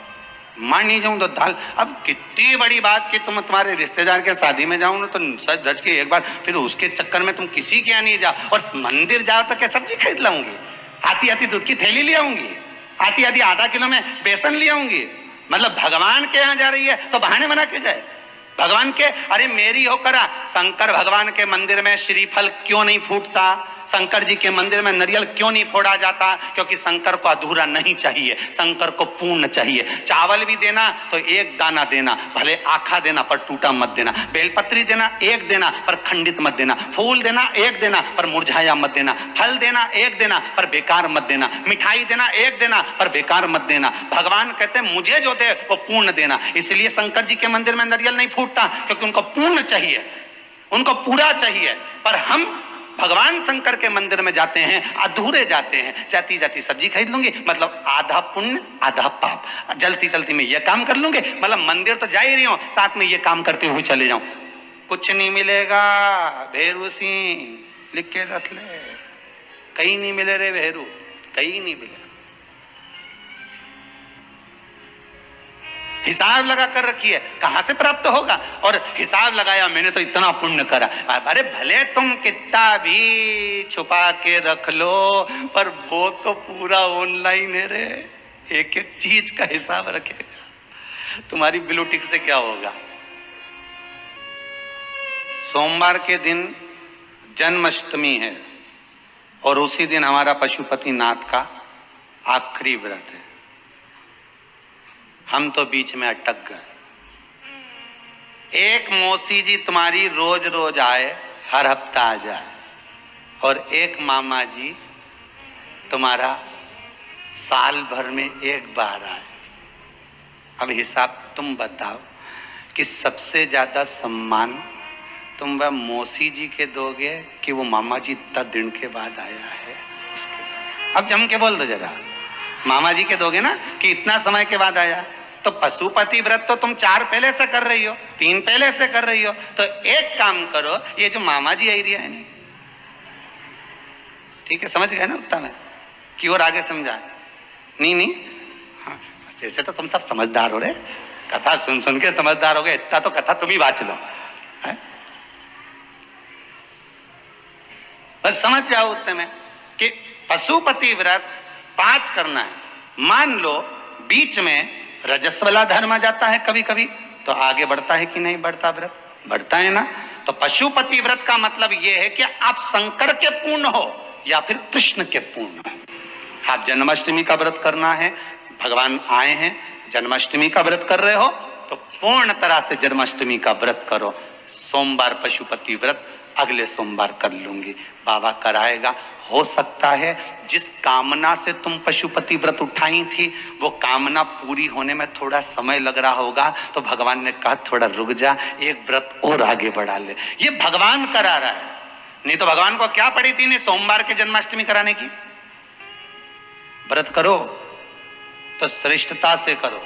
मान नहीं जाऊं तो दाल। अब कितनी बड़ी बात कि तुम तुम्हारे रिश्तेदार के शादी में जाऊं ना तो सच धज के एक बार, फिर उसके चक्कर में तुम किसी के यहाँ नहीं जाओ, और मंदिर जाओ तो क्या सब्जी खरीद लाऊंगी? आती आती दूध की थैली ले आऊंगी, आती आती आधा किलो में बेसन ले आऊंगी। मतलब भगवान के यहाँ जा रही है तो बहाने बना के जाए भगवान के। अरे मेरी हो करा, शंकर भगवान के मंदिर में श्रीफल क्यों नहीं फूटता? शंकर जी के मंदिर में नारियल क्यों नहीं फोड़ा जाता? क्योंकि शंकर को अधूरा नहीं चाहिए, शंकर को पूर्ण चाहिए। चावल भी देना तो एक दाना देना, भले आखा देना पर टूटा मत देना। बेलपत्री देना एक देना पर खंडित मत देना। फूल देना एक देना पर मुरझाया मत देना। फल देना एक देना पर बेकार मत देना। मिठाई देना एक देना पर बेकार मत देना। भगवान कहते हैं मुझे जो दे वो पूर्ण देना। इसलिए शंकर जी के मंदिर में नारियल नहीं फूटता, क्योंकि उनको पूर्ण चाहिए, उनको पूरा चाहिए। पर हम भगवान शंकर के मंदिर में जाते हैं, अधूरे जाते हैं। जाती जाती सब्जी खरीद लूंगी, मतलब आधा पुण्य आधा पाप। जल्दी जल्दी में ये काम कर लूंगी, मतलब मंदिर तो जा ही रही हूं, साथ में ये काम करते हुए चले जाऊं। कुछ नहीं मिलेगा भेरू सिंह, लिख के रख ले, कहीं नहीं मिले रे भेरू, कहीं नहीं मिले। हिसाब लगा कर रखी है, कहां से प्राप्त होगा? और हिसाब लगाया मैंने तो इतना पुण्य करा। अरे भले तुम कितना भी छुपा के रख लो, पर वो तो पूरा ऑनलाइन है रे, एक एक चीज का हिसाब रखेगा। तुम्हारी ब्लू टिक से क्या होगा? सोमवार के दिन जन्माष्टमी है और उसी दिन हमारा पशुपतिनाथ का आखिरी व्रत है। हम तो बीच में अटक गए। एक मौसी जी तुम्हारी रोज रोज आए, हर हफ्ता आ जाए, और एक मामा जी तुम्हारा साल भर में एक बार आए। अब हिसाब तुम बताओ कि सबसे ज्यादा सम्मान तुम वह मौसी जी के दोगे कि वो मामा जी इतना दिन के बाद आया है उसके? अब जम के बोल दो जरा, मामा जी के दोगे ना कि इतना समय के बाद आया। तो पशुपति व्रत तो तुम 4 पहले से कर रही हो, 3 पहले से कर रही हो, तो एक काम करो, ये जो मामा जी आई है नहीं, ठीक है, समझ गए ना उत्तम है कि और आगे समझा नहीं। हाँ, जैसे तो तुम सब समझदार हो रहे, कथा सुन सुन के समझदार हो गए, इतना तो कथा तुम ही बाँच लो है? बस समझ जाओ उत्तम है कि पशुपति व्रत 5 करना है। मान लो बीच में रजस वाला धर्म आ जाता है कभी कभी, तो आगे बढ़ता है कि नहीं बढ़ता? व्रत बढ़ता है ना। तो पशुपति व्रत का मतलब यह है कि आप शंकर के पूर्ण हो या फिर कृष्ण के पूर्ण हो। आप जन्माष्टमी का व्रत करना है, भगवान आए हैं, जन्माष्टमी का व्रत कर रहे हो तो पूर्ण तरह से जन्माष्टमी का व्रत करो। सोमवार पशुपति व्रत अगले सोमवार कर लूंगी, बाबा कराएगा। हो सकता है जिस कामना से तुम पशुपति व्रत उठाई थी वो कामना पूरी होने में थोड़ा समय लग रहा होगा, तो भगवान ने कहा थोड़ा रुक जा, एक व्रत और आगे बढ़ा ले। ये भगवान करा रहा है, नहीं तो भगवान को क्या पड़ी थी नहीं सोमवार के जन्माष्टमी कराने की? व्रत करो तो श्रेष्ठता से करो,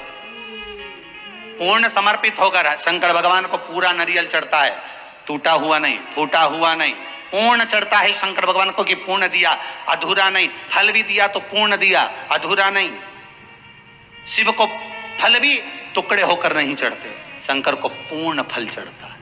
पूर्ण समर्पित होकर। शंकर भगवान को पूरा नारियल चढ़ता है, टूटा हुआ नहीं, फूटा हुआ नहीं, पूर्ण चढ़ता है शंकर भगवान को कि पूर्ण दिया, अधूरा नहीं। फल भी दिया तो पूर्ण दिया, अधूरा नहीं। शिव को फल भी टुकड़े होकर नहीं चढ़ते, शंकर को पूर्ण फल चढ़ता है।